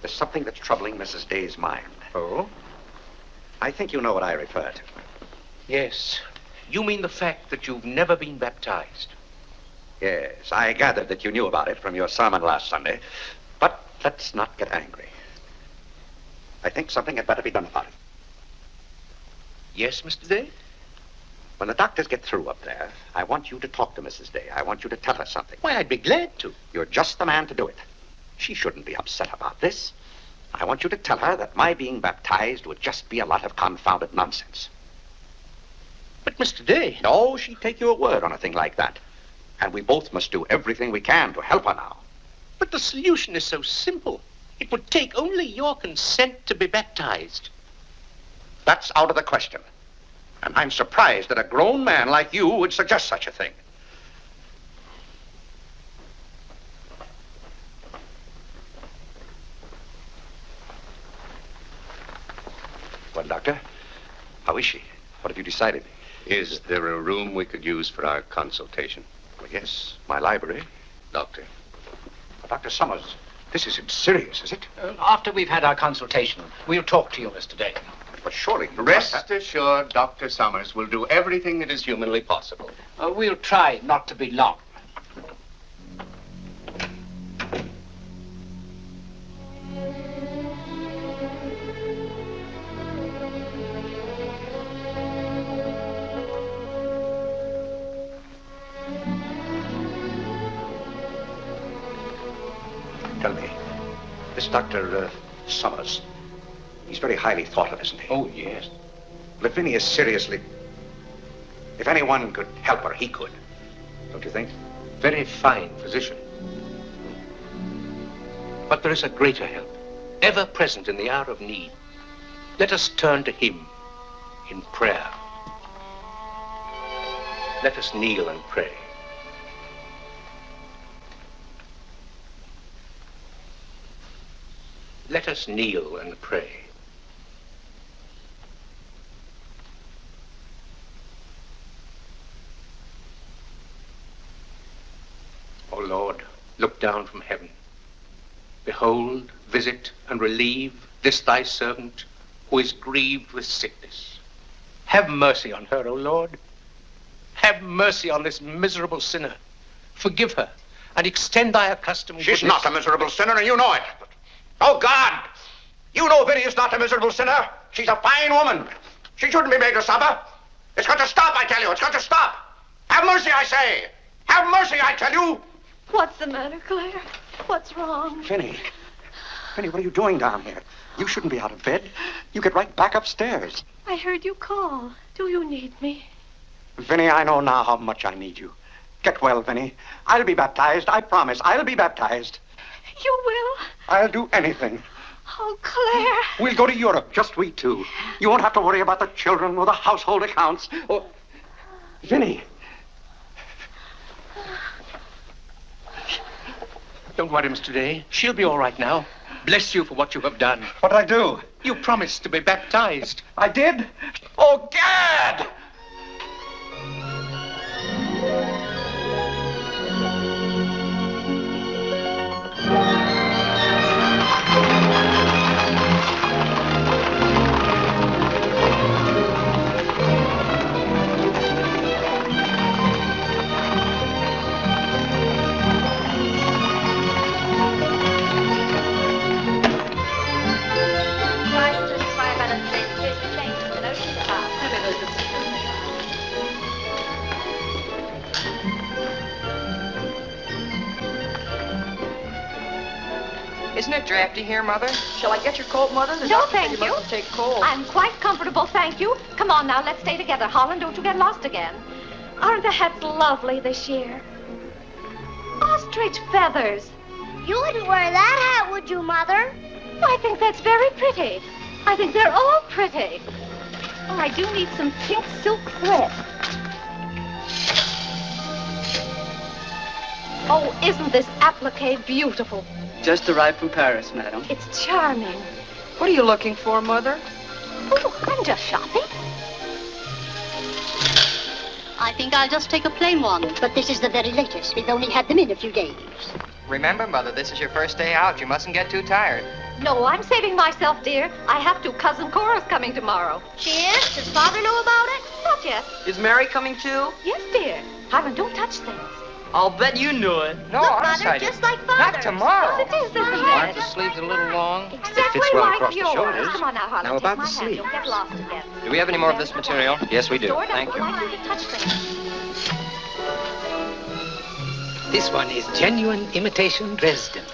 There's something that's troubling Mrs. Day's mind. Oh? I think you know what I refer to. Yes. You mean the fact that you've never been baptized? Yes, I gathered that you knew about it from your sermon last Sunday. But let's not get angry. I think something had better be done about it. Yes, Mr. Day? When the doctors get through up there, I want you to talk to Mrs. Day. I want you to tell her something. Why, I'd be glad to. You're just the man to do it. She shouldn't be upset about this. I want you to tell her that my being baptized would just be a lot of confounded nonsense. But, Mr. Day... No, she'd take your word on a thing like that. And we both must do everything we can to help her now. But the solution is so simple. It would take only your consent to be baptized. That's out of the question. And I'm surprised that a grown man like you would suggest such a thing. Well, Doctor, how is she? What have you decided? Is there a room we could use for our consultation? Well, yes, my library. Doctor. Dr. Summers, this isn't serious, is it? After we've had our consultation, we'll talk to you, Mr. Day. But surely... Rest assured, Dr. Summers will do everything that is humanly possible. We'll try not to be long. Tell me, this Dr. Summers, he's very highly thought of, isn't he? Oh, yes. Well, if Vinnie is seriously... If anyone could help her, he could. Don't you think? Very fine physician. But there is a greater help, ever present in the hour of need. Let us turn to him in prayer. Let us kneel and pray. Let us kneel and pray. O Lord, look down from heaven. Behold, visit, and relieve this thy servant who is grieved with sickness. Have mercy on her, O Lord. Have mercy on this miserable sinner. Forgive her, and extend thy accustomed She's goodness. not a miserable sinner, and you know it. Oh, God! You know Vinnie is not a miserable sinner. She's a fine woman. She shouldn't be made to suffer. It's got to stop, I tell you. It's got to stop. Have mercy, I say. Have mercy, I tell you. What's the matter, Claire? What's wrong? Vinnie. Vinnie, what are you doing down here? You shouldn't be out of bed. You get right back upstairs. I heard you call. Do you need me? Vinnie, I know now how much I need you. Get well, Vinnie. I'll be baptized. I promise. I'll be baptized. You will? I'll do anything. Oh, Claire. We'll go to Europe, just we two. You won't have to worry about the children or the household accounts. Or... Vinnie. Don't worry, Mr. Day. She'll be all right now. Bless you for what you have done. What'd I do? You promised to be baptized. I did? Oh, Gad! Isn't it drafty here, Mother? Shall I get your coat, Mother? The No, doctor said thank you. mustn't take cold. I'm quite comfortable, thank you. Come on now, let's stay together. Holland, don't you get lost again. Aren't the hats lovely this year? Ostrich feathers. You wouldn't wear that hat, would you, Mother? I think that's very pretty. I think they're all pretty. Oh, I do need some pink silk thread. Oh, isn't this applique beautiful? Just arrived from Paris, madam. It's charming. What are you looking for, Mother? Oh, I'm just shopping. I think I'll just take a plain one. But this is the very latest. We've only had them in a few days. Remember, Mother, this is your first day out. You mustn't get too tired. No, I'm saving myself, dear. I have to. Cousin Cora's coming tomorrow. She is? Does Father know about it? Not yet. Is Mary coming too? Yes, dear. Hiram, don't touch things. I'll bet you knew it. No, Look, honest, Mother, I just didn't. like Father's. Not tomorrow. Yes, it is, isn't Aren't it? the sleeves a little long? Exactly Fits well like across the yours. shoulders. Come on now, Harlan. Now, about take my the hand. sleeve. You'll get lost again. Do we have any more of this material? Yes, we do. Sort of. Thank you. Like you to touch things. This one is genuine imitation Dresden.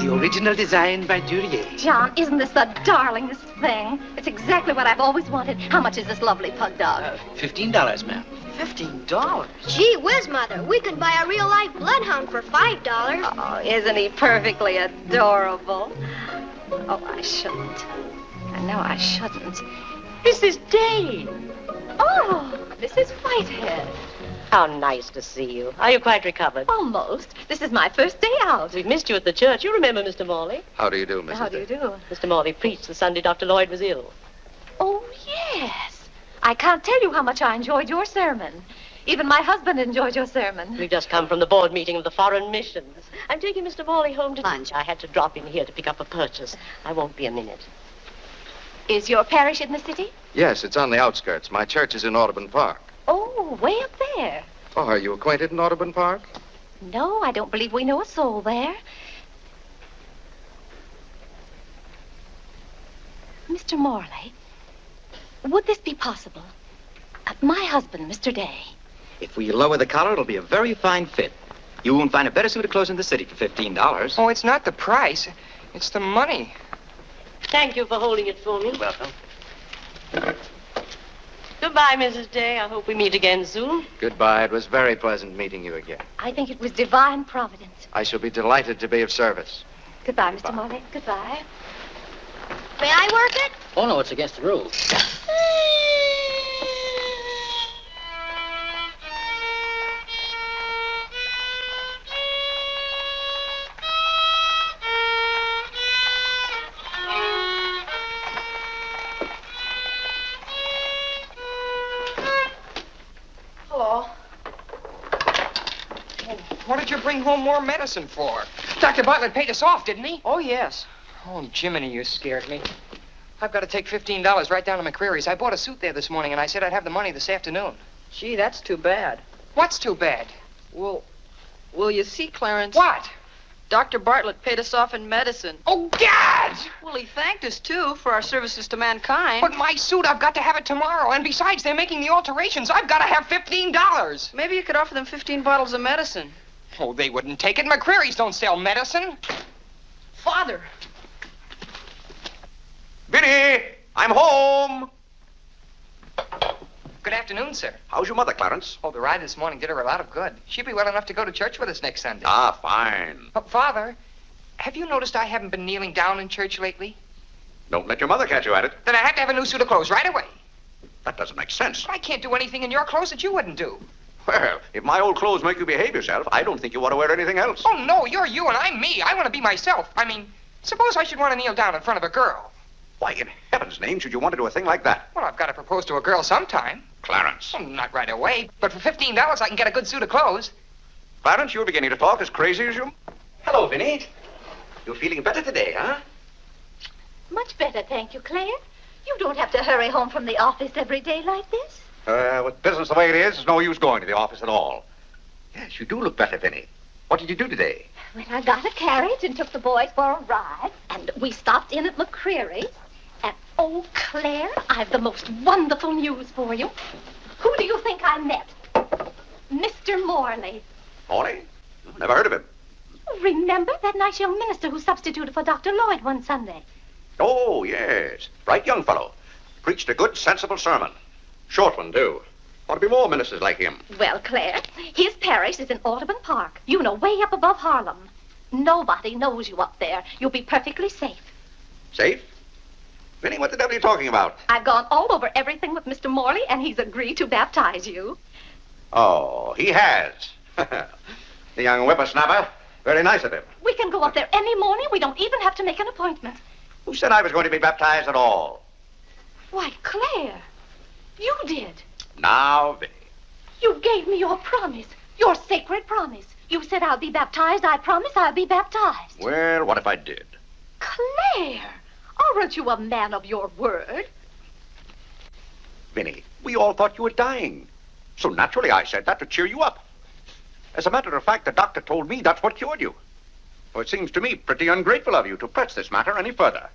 The original design by Duryea. John, isn't this the darlingest thing? It's exactly what I've always wanted. How much is this lovely pug dog? $15, ma'am. $15? Gee whiz, Mother. We could buy a real-life bloodhound for $5. Oh, isn't he perfectly adorable? Oh, I shouldn't. I know I shouldn't. Mrs. Day! Oh, Mrs. Whitehead. How nice to see you. Are you quite recovered? Almost. This is my first day out. We've missed you at the church. You remember Mr. Morley? How do you do, Mrs. How do you do? Mr. Morley preached the Sunday Dr. Lloyd was ill. Oh, yes. I can't tell you how much I enjoyed your sermon. Even my husband enjoyed your sermon. We've just come from the board meeting of the foreign missions. I'm taking Mr. Morley home to lunch. I had to drop in here to pick up a purchase. I won't be a minute. Is your parish in the city? Yes, it's on the outskirts. My church is in Audubon Park. Oh, way up there. Oh, are you acquainted in Audubon Park? No, I don't believe we know a soul there. Mr. Morley, would this be possible? My husband, Mr. Day. If we lower the collar, it'll be a very fine fit. You won't find a better suit of clothes in the city for $15. Oh, it's not the price. It's the money. Thank you for holding it for me. You're welcome. Goodbye, Mrs. Day. I hope we meet again soon. Goodbye. It was very pleasant meeting you again. I think it was divine providence. I shall be delighted to be of service. Goodbye, Mr. Morley. Goodbye. May I work it? Oh, no, it's against the rules. Hello. What did you bring home more medicine for? Dr. Bartlett paid us off, didn't he? Oh, yes. Oh, Jiminy, you scared me. I've got to take $15 right down to McCreary's. I bought a suit there this morning, and I said I'd have the money this afternoon. Gee, that's too bad. What's too bad? Well, you see, Clarence... What? Dr. Bartlett paid us off in medicine. Oh, Gad! Well, he thanked us, too, for our services to mankind. But my suit, I've got to have it tomorrow. And besides, they're making the alterations. I've got to have $15. Maybe you could offer them 15 bottles of medicine. Oh, they wouldn't take it. McCreary's don't sell medicine. Father. Vinnie, I'm home. Good afternoon, sir. How's your mother, Clarence? Oh, the ride this morning did her a lot of good. She'll be well enough to go to church with us next Sunday. Ah, fine. Father, have you noticed I haven't been kneeling down in church lately? Don't let your mother catch you at it. Then I have to have a new suit of clothes right away. That doesn't make sense. I can't do anything in your clothes that you wouldn't do. Well, if my old clothes make you behave yourself, I don't think you ought to wear anything else. Oh, no, you're you and I'm me. I want to be myself. I mean, suppose I should want to kneel down in front of a girl. Why, in heaven's name, should you want to do a thing like that? Well, I've got to propose to a girl sometime. Clarence. Well, not right away, but for $15 I can get a good suit of clothes. Clarence, you're beginning to talk as crazy as you... Hello, Vinnie. You're feeling better today, huh? Much better, thank you, Claire. You don't have to hurry home from the office every day like this. With business the way it is, there's no use going to the office at all. Yes, you do look better, Vinnie. What did you do today? Well, I got a carriage and took the boys for a ride, and we stopped in at McCreary's. And, oh, Claire, I've the most wonderful news for you. Who do you think I met? Mr. Morley. Morley? Never heard of him. Remember that nice young minister who substituted for Dr. Lloyd one Sunday? Oh, yes. Bright young fellow. Preached a good, sensible sermon. Short one, too. Ought to be more ministers like him. Well, Claire, his parish is in Audubon Park. You know, way up above Harlem. Nobody knows you up there. You'll be perfectly safe. Safe? Vinnie, what the devil are you talking about? I've gone all over everything with Mr. Morley, and he's agreed to baptize you. Oh, he has. The young whippersnapper. Very nice of him. We can go up there any morning. We don't even have to make an appointment. Who said I was going to be baptized at all? Why, Claire, you did. Now, Vinnie. You gave me your promise, your sacred promise. You said I'll be baptized. I promise I'll be baptized. Well, what if I did? Claire, aren't you a man of your word? Vinnie, we all thought you were dying. So naturally I said that to cheer you up. As a matter of fact, the doctor told me that's what cured you. Well, it seems to me pretty ungrateful of you to press this matter any further.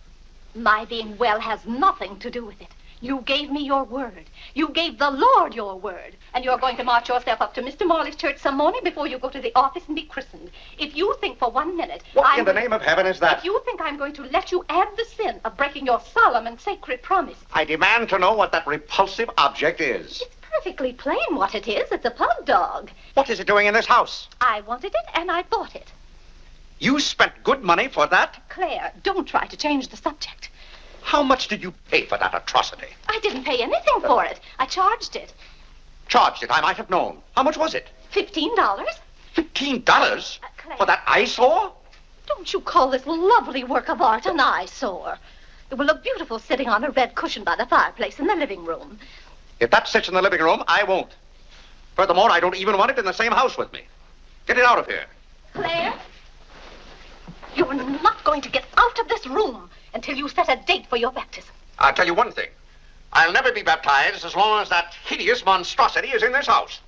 My being well has nothing to do with it. You gave me your word. You gave the Lord your word. And you're going to march yourself up to Mr. Morley's church some morning before you go to the office and be christened. If you think for 1 minute... What in the name of heaven is that? If you think I'm going to let you add the sin of breaking your solemn and sacred promise... I demand to know what that repulsive object is. It's perfectly plain what it is. It's a pug dog. What is it doing in this house? I wanted it and I bought it. You spent good money for that? Claire, don't try to change the subject. How much did you pay for that atrocity? I didn't pay anything for it. I charged it. Charged it, I might have known. How much was it? $15. $15? For that eyesore? Don't you call this lovely work of art an eyesore? It will look beautiful sitting on a red cushion by the fireplace in the living room. If that sits in the living room, I won't. Furthermore, I don't even want it in the same house with me. Get it out of here. Claire, you're not going to get out of this room until you set a date for your baptism. I'll tell you one thing. I'll never be baptized as long as that hideous monstrosity is in this house.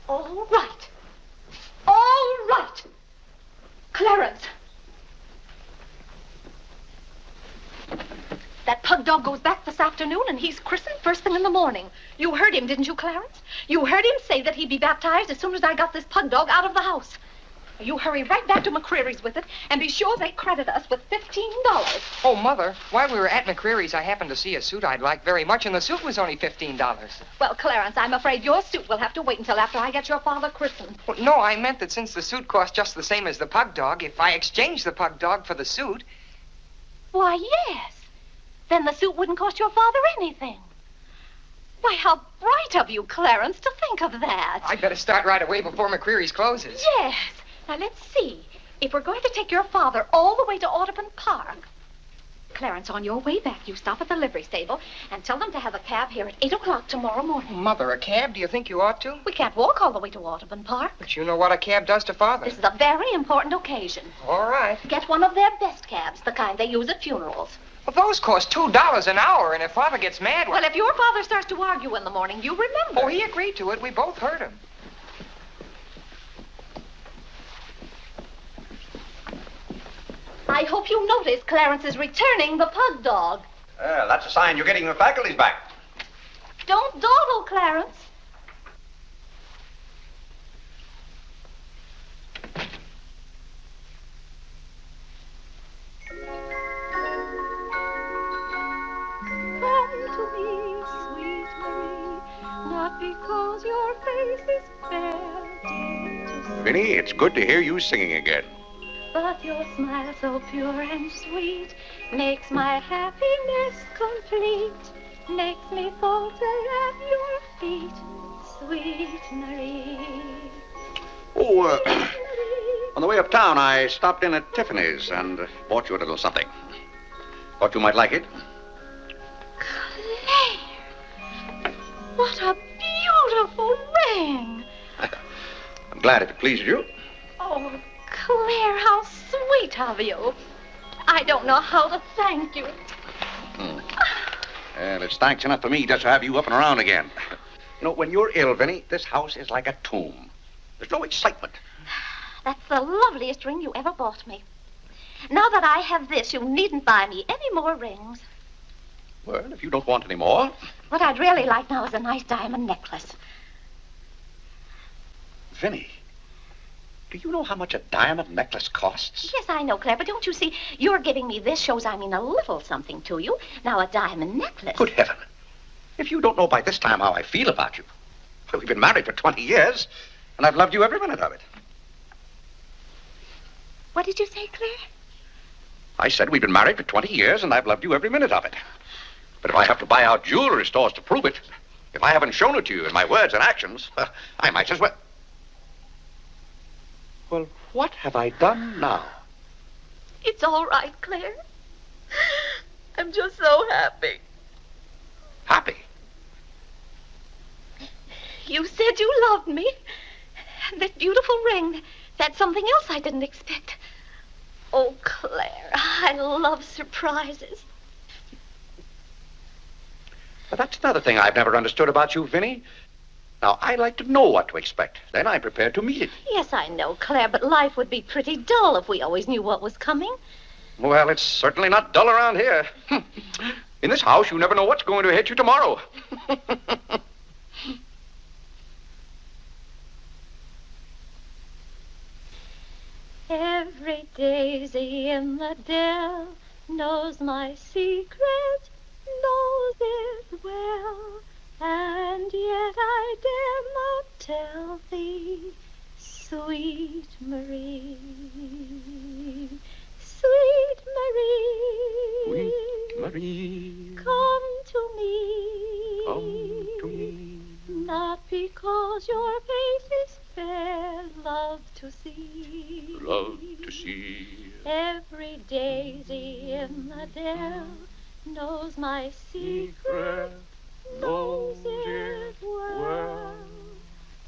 All right. All right. Clarence. That pug dog goes back this afternoon, and he's christened first thing in the morning. You heard him, didn't you, Clarence? You heard him say that he'd be baptized as soon as I got this pug dog out of the house. You hurry right back to McCreary's with it, and be sure they credit us with $15. Oh, Mother, while we were at McCreary's, I happened to see a suit I'd like very much, and the suit was only $15. Well, Clarence, I'm afraid your suit will have to wait until after I get your father christened. Well, no, I meant that since the suit cost just the same as the pug dog, if I exchanged the pug dog for the suit... Why, yes. Then the suit wouldn't cost your father anything. Why, how bright of you, Clarence, to think of that. I'd better start right away before McCreary's closes. Yes. Now, let's see. If we're going to take your father all the way to Audubon Park... Clarence, on your way back, you stop at the livery stable and tell them to have a cab here at 8 o'clock tomorrow morning. Mother, a cab? Do you think you ought to? We can't walk all the way to Audubon Park. But you know what a cab does to Father. This is a very important occasion. All right. Get one of their best cabs, the kind they use at funerals. Well, those cost $2 an hour, and if Father gets mad... Well, if your father starts to argue in the morning, you remember. Oh, he agreed to it. We both heard him. I hope you notice Clarence is returning the pug dog. Well, that's a sign you're getting your faculties back. Don't dawdle, Clarence. Come to me, sweet Marie, not because your face is fair, dear to see, Vinnie, it's good to hear you singing again. but your smile so pure and sweet makes my happiness complete, makes me falter at your feet, sweet Marie. Oh, on the way uptown, I stopped in at Tiffany's and bought you a little something. Thought you might like it. Claire! What a beautiful ring! I'm glad if it pleases you. Oh, Claire, how sweet of you. I don't know how to thank you. Well, it's thanks enough for me just to have you up and around again. You know, when you're ill, Vinnie, this house is like a tomb. There's no excitement. That's the loveliest ring you ever bought me. Now that I have this, you needn't buy me any more rings. Well, if you don't want any more. What I'd really like now is a nice diamond necklace. Vinnie, do you know how much a diamond necklace costs? Yes, I know, Claire, but don't you see, you're giving me this shows I mean a little something to you. Now, a diamond necklace. Good heaven. If you don't know by this time how I feel about you. Well, we've been married for 20 years, and I've loved you every minute of it. What did you say, Claire? I said we've been married for 20 years, and I've loved you every minute of it. But if I have to buy out jewelry stores to prove it, if I haven't shown it to you in my words and actions, I might as well... Well, what have I done now? It's all right, Claire. I'm just so happy. Happy? You said you loved me. And that beautiful ring, that's something else I didn't expect. Oh, Claire, I love surprises. But that's another thing I've never understood about you, Vinnie. Now, I like to know what to expect. Then I'm prepared to meet it. Yes, I know, Claire, but life would be pretty dull if we always knew what was coming. Well, it's certainly not dull around here. In this house, you never know what's going to hit you tomorrow. Every daisy in the dell knows my secret, knows it well, and yet I dare not tell thee, sweet Marie, sweet Marie, Sweet Marie, come to me, not because your face is fair, love to see. love to see. Every daisy in the dell knows my secret, knows it well,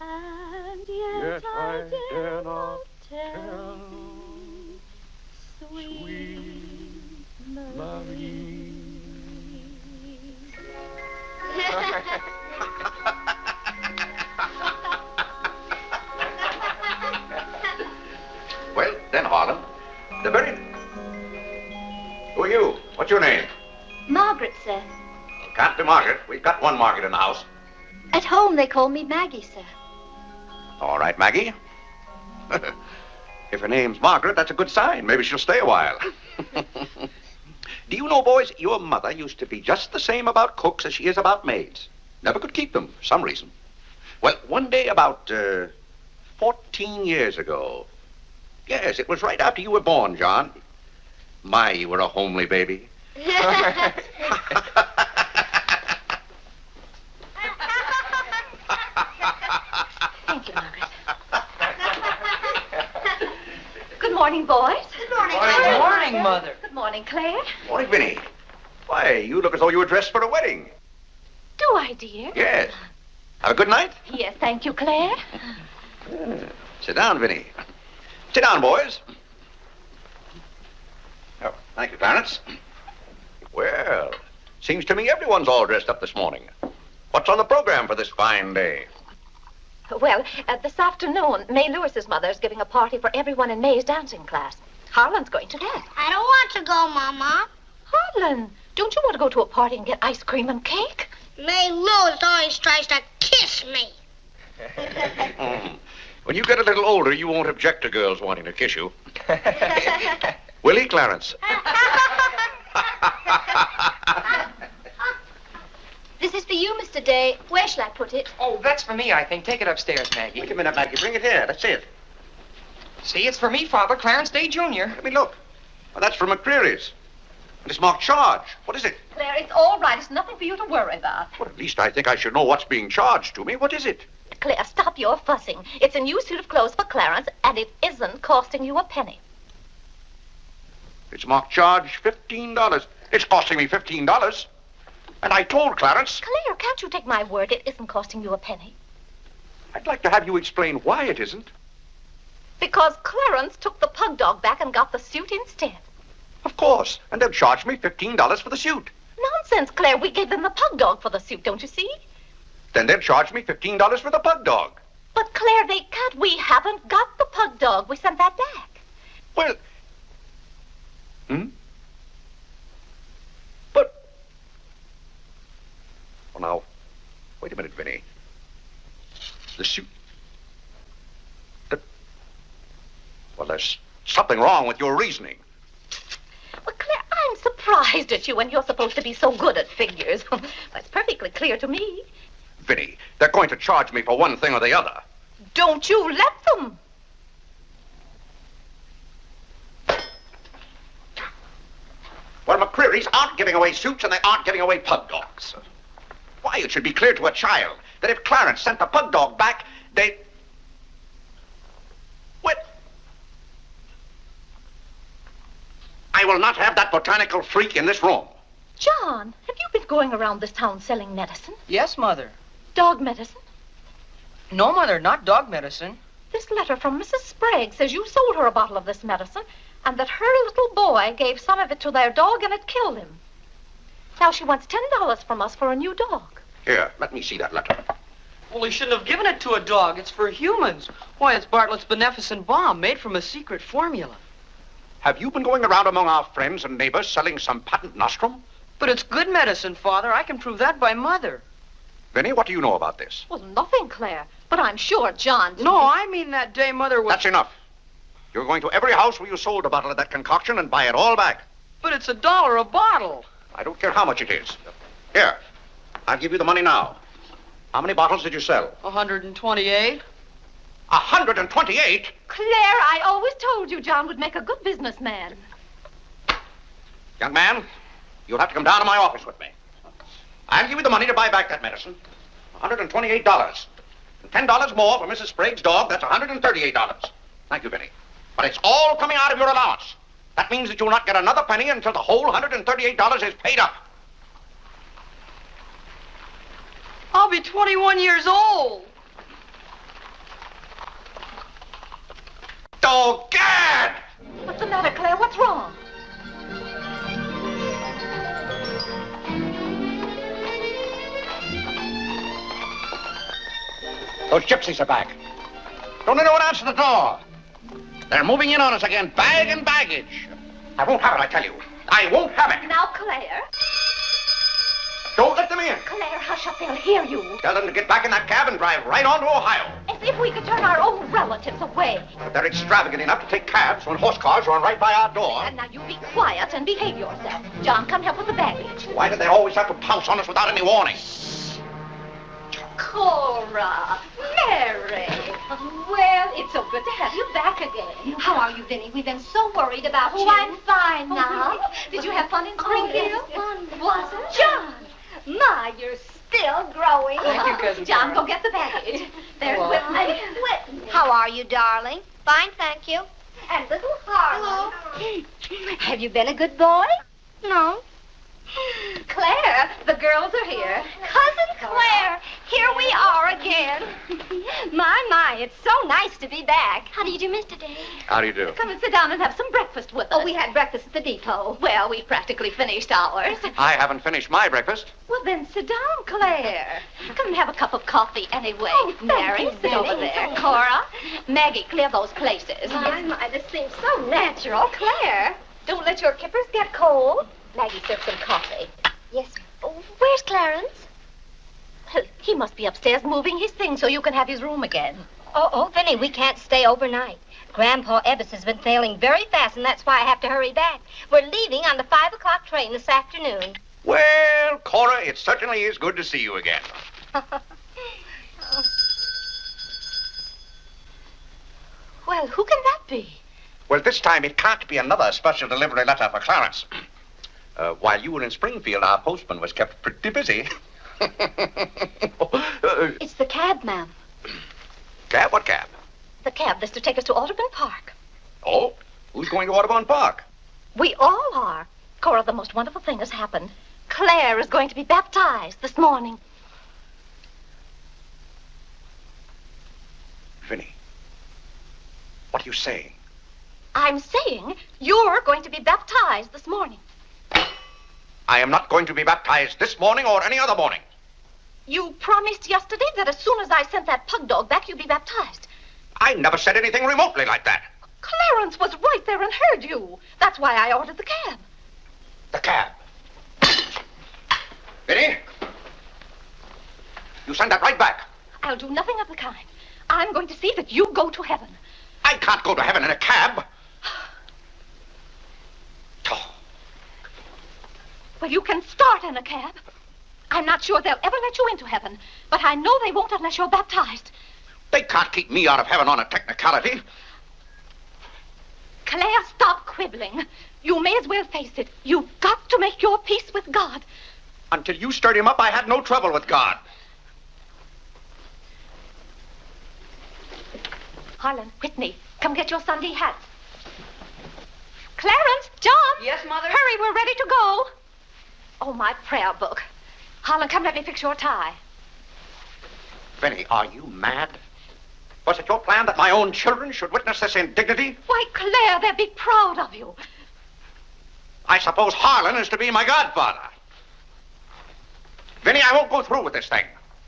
and yet I dare not tell, sweet Marie. Well, then, Harlan, the very... Who are you? What's your name? Margaret, sir. Can't be Margaret. We've got one Margaret in the house. At home, they call me Maggie, sir. All right, Maggie. If her name's Margaret, that's a good sign. Maybe she'll stay a while. Do you know, boys, your mother used to be just the same about cooks as she is about maids. Never could keep them for some reason. Well, one day about 14 years ago. Yes, it was right after you were born, John. My, you were a homely baby. Thank you, Margaret. Good morning, boys. Good morning, Good morning, Mother. Good morning, Claire. Morning, Vinnie. Why, you look as though you were dressed for a wedding. Do I, dear? Yes. Have a good night? Yes, thank you, Claire. Sit down, Vinnie. Sit down, boys. Oh, thank you, Clarence. Well, seems to me everyone's all dressed up this morning. What's on the program for this fine day? Well, this afternoon, May Lewis's mother is giving a party for everyone in May's dancing class. Harlan's going to that. I don't want to go, Mama. Harlan, don't you want to go to a party and get ice cream and cake? May Lewis always tries to kiss me. When you get a little older, you won't object to girls wanting to kiss you. Will he, Clarence? This is for you, Mr. Day. Where shall I put it? Oh, that's for me, I think. Take it upstairs, Maggie. Wait a minute, Maggie. Bring it here. That's it. See, it's for me, Father, Clarence Day, Jr. Let me look. Well, that's from McCreary's. And it's marked charge. What is it? Claire, it's all right. It's nothing for you to worry about. Well, at least I think I should know what's being charged to me. What is it? Claire, stop your fussing. It's a new suit of clothes for Clarence, and it isn't costing you a penny. It's marked charge $15. It's costing me $15. And I told Clarence... Claire, can't you take my word? It isn't costing you a penny. I'd like to have you explain why it isn't. Because Clarence took the pug dog back and got the suit instead. Of course. And they'll charge me $15 for the suit. Nonsense, Claire. We gave them the pug dog for the suit, don't you see? Then they'll charge me $15 for the pug dog. But, Claire, they can't. We haven't got the pug dog. We sent that back. Well... But... Well, now, wait a minute, Vinnie. The suit... Well, there's something wrong with your reasoning. Well, Claire, I'm surprised at you when you're supposed to be so good at figures. That's perfectly clear to me. Vinnie, they're going to charge me for one thing or the other. Don't you let them. Well, McCreary's aren't giving away suits and they aren't giving away pug dogs. Why, it should be clear to a child that if Clarence sent the pug dog back, they... What? I will not have that botanical freak in this room. John, have you been going around this town selling medicine? Yes, Mother. Dog medicine? No, Mother, not dog medicine. This letter from Mrs. Sprague says you sold her a bottle of this medicine and that her little boy gave some of it to their dog and it killed him. Now she wants $10 from us for a new dog. Here, let me see that letter. Well, he shouldn't have given it to a dog. It's for humans. Why, it's Bartlett's beneficent balm made from a secret formula. Have you been going around among our friends and neighbors selling some patent nostrum? But it's good medicine, Father. I can prove that by Mother. Vinnie, what do you know about this? Well, nothing, Claire. But I'm sure John didn't... No, I mean that day Mother was... That's enough. You're going to every house where you sold a bottle of that concoction and buy it all back. But it's $1 a bottle. I don't care how much it is. Here, I'll give you the money now. How many bottles did you sell? 128. 128? Claire, I always told you John would make a good businessman. Young man, you'll have to come down to my office with me. I'll give you the money to buy back that medicine. $128. And $10 more for Mrs. Sprague's dog. That's $138. Thank you, Vinnie. But it's all coming out of your allowance. That means that you'll not get another penny until the whole $138 is paid up. I'll be 21 years old. Dog-gad! What's the matter, Claire? What's wrong? Those gypsies are back. Don't anyone answer the door. They're moving in on us again, bag and baggage. I won't have it, I tell you. I won't have it. Now, Claire. Don't let them in. Claire, hush up. They'll hear you. Tell them to get back in that cab and drive right on to Ohio. As if we could turn our own relatives away. But they're extravagant enough to take cabs when horse cars run right by our door. And now you be quiet and behave yourself. John, come help with the baggage. Why do they always have to pounce on us without any warning? Cora, Mary. Well, it's so good to have you back again. How are you, Vinnie? We've been so worried about you. Oh, I'm fine now. Did you have fun in Springfield? Yes, Was it? John. My, you're still growing. Thank you, Cousin John, Cora. go get the baggage. There's Hello. Whitney. How are you, darling? Fine, thank you. And little Harlan. Hello. Have you been a good boy? No. Claire, the girls are here. Cousin Claire, Here we are again. My, it's so nice to be back. How do you do, Mr. Day? How do you do? Come and sit down and have some breakfast with us. Oh, we had breakfast at the depot. Well, we've practically finished ours. I haven't finished my breakfast. Well, then sit down, Claire. Come and have a cup of coffee anyway. Oh, thank Mary, you, sit over Vinnie. there. Cora, Maggie, clear those places. My, this seems so natural. Claire, don't let your kippers get cold. Maggie, serve some coffee. Yes, sir. Oh, where's Clarence? He must be upstairs moving his things so you can have his room again. Oh, Vinnie, we can't stay overnight. Grandpa Ebbs has been sailing very fast, and that's why I have to hurry back. We're leaving on the 5 o'clock train this afternoon. Well, Cora, it certainly is good to see you again. Well, who can that be? Well, this time it can't be another special delivery letter for Clarence. While you were in Springfield, our postman was kept pretty busy. It's the cab, ma'am. Cab? What cab? The cab that's to take us to Audubon Park. Oh, who's going to Audubon Park? We all are. Cora, the most wonderful thing has happened. Claire is going to be baptized this morning. Vinnie, what are you saying? I'm saying you're going to be baptized this morning. I am not going to be baptized this morning or any other morning. You promised yesterday that as soon as I sent that pug dog back, you'd be baptized. I never said anything remotely like that. Clarence was right there and heard you. That's why I ordered the cab. The cab. Vinnie, you send that right back. I'll do nothing of the kind. I'm going to see that you go to heaven. I can't go to heaven in a cab. Well, you can start in a cab. I'm not sure they'll ever let you into heaven, but I know they won't unless you're baptized. They can't keep me out of heaven on a technicality. Claire, stop quibbling. You may as well face it. You've got to make your peace with God. Until you stirred him up, I had no trouble with God. Harlan, Whitney, come get your Sunday hats. Clarence, John. Yes, Mother? Hurry, we're ready to go. Oh, my prayer book. Harlan, come let me fix your tie. Vinnie, are you mad? Was it your plan that my own children should witness this indignity? Why, Claire, they'll be proud of you. I suppose Harlan is to be my godfather. Vinnie, I won't go through with this thing.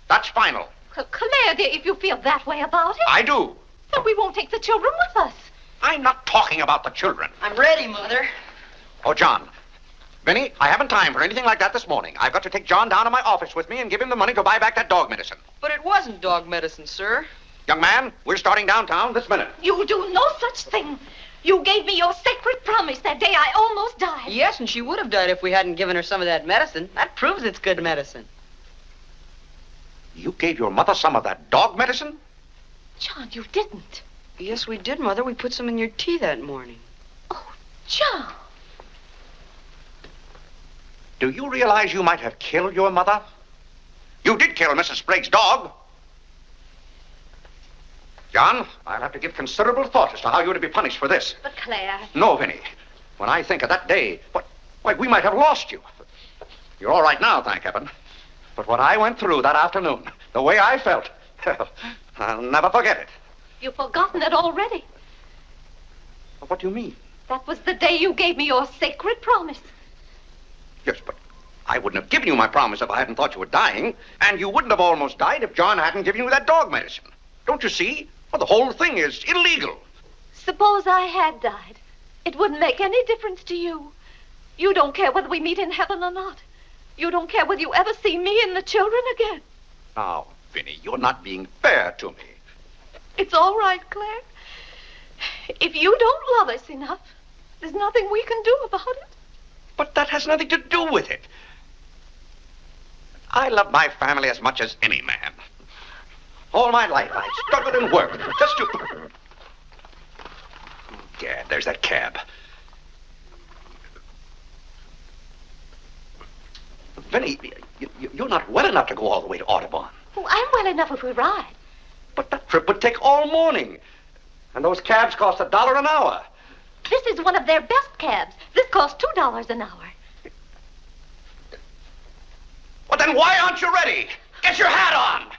That's final. Claire, dear, if you feel that way about it. I do. Then we won't take the children with us. I'm not talking about the children. I'm ready, Mother. Oh, John. Vinnie, I haven't time for anything like that this morning. I've got to take John down to my office with me and give him the money to buy back that dog medicine. But it wasn't dog medicine, sir. Young man, we're starting downtown this minute. You'll do no such thing. You gave me your sacred promise that day I almost died. Yes, and she would have died if we hadn't given her some of that medicine. That proves it's good medicine. You gave your mother some of that dog medicine? John, you didn't. Yes, we did, Mother. We put some in your tea that morning. Oh, John. Do you realize you might have killed your mother? You did kill Mrs. Sprague's dog. John, I'll have to give considerable thought as to how you're to be punished for this. But Claire. No, Vinnie. When I think of that day, why, we might have lost you. You're all right now, thank heaven. But what I went through that afternoon, the way I felt, I'll never forget it. You've forgotten it already. What do you mean? That was the day you gave me your sacred promise. Yes, but I wouldn't have given you my promise if I hadn't thought you were dying, and you wouldn't have almost died if John hadn't given you that dog medicine. Don't you see? Well, the whole thing is illegal. Suppose I had died. It wouldn't make any difference to you. You don't care whether we meet in heaven or not. You don't care whether you ever see me and the children again. Now, Vinnie, you're not being fair to me. It's all right, Claire. If you don't love us enough, there's nothing we can do about it. But that has nothing to do with it. I love my family as much as any man. All my life, I've struggled and worked just to... Yeah, there's that cab. Vinnie, you're not well enough to go all the way to Audubon. Oh, I'm well enough if we ride. But that trip would take all morning. And those cabs cost $1 an hour. This is one of their best cabs. This costs $2 an hour. Well, then why aren't you ready? Get Get your hat on.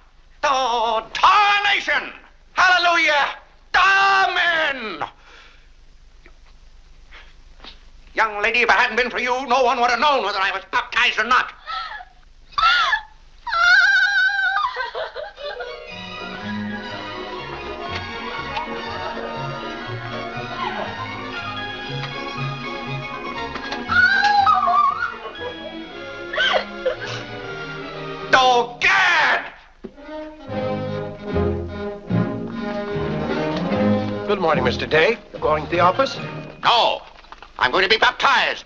Oh, tarnation. Hallelujah. Amen. Young lady, if it hadn't been for you, no one would have known whether I was baptized or not. Oh, Gad! Good morning, Mr. Day. You're going to the office? No, I'm going to be baptized.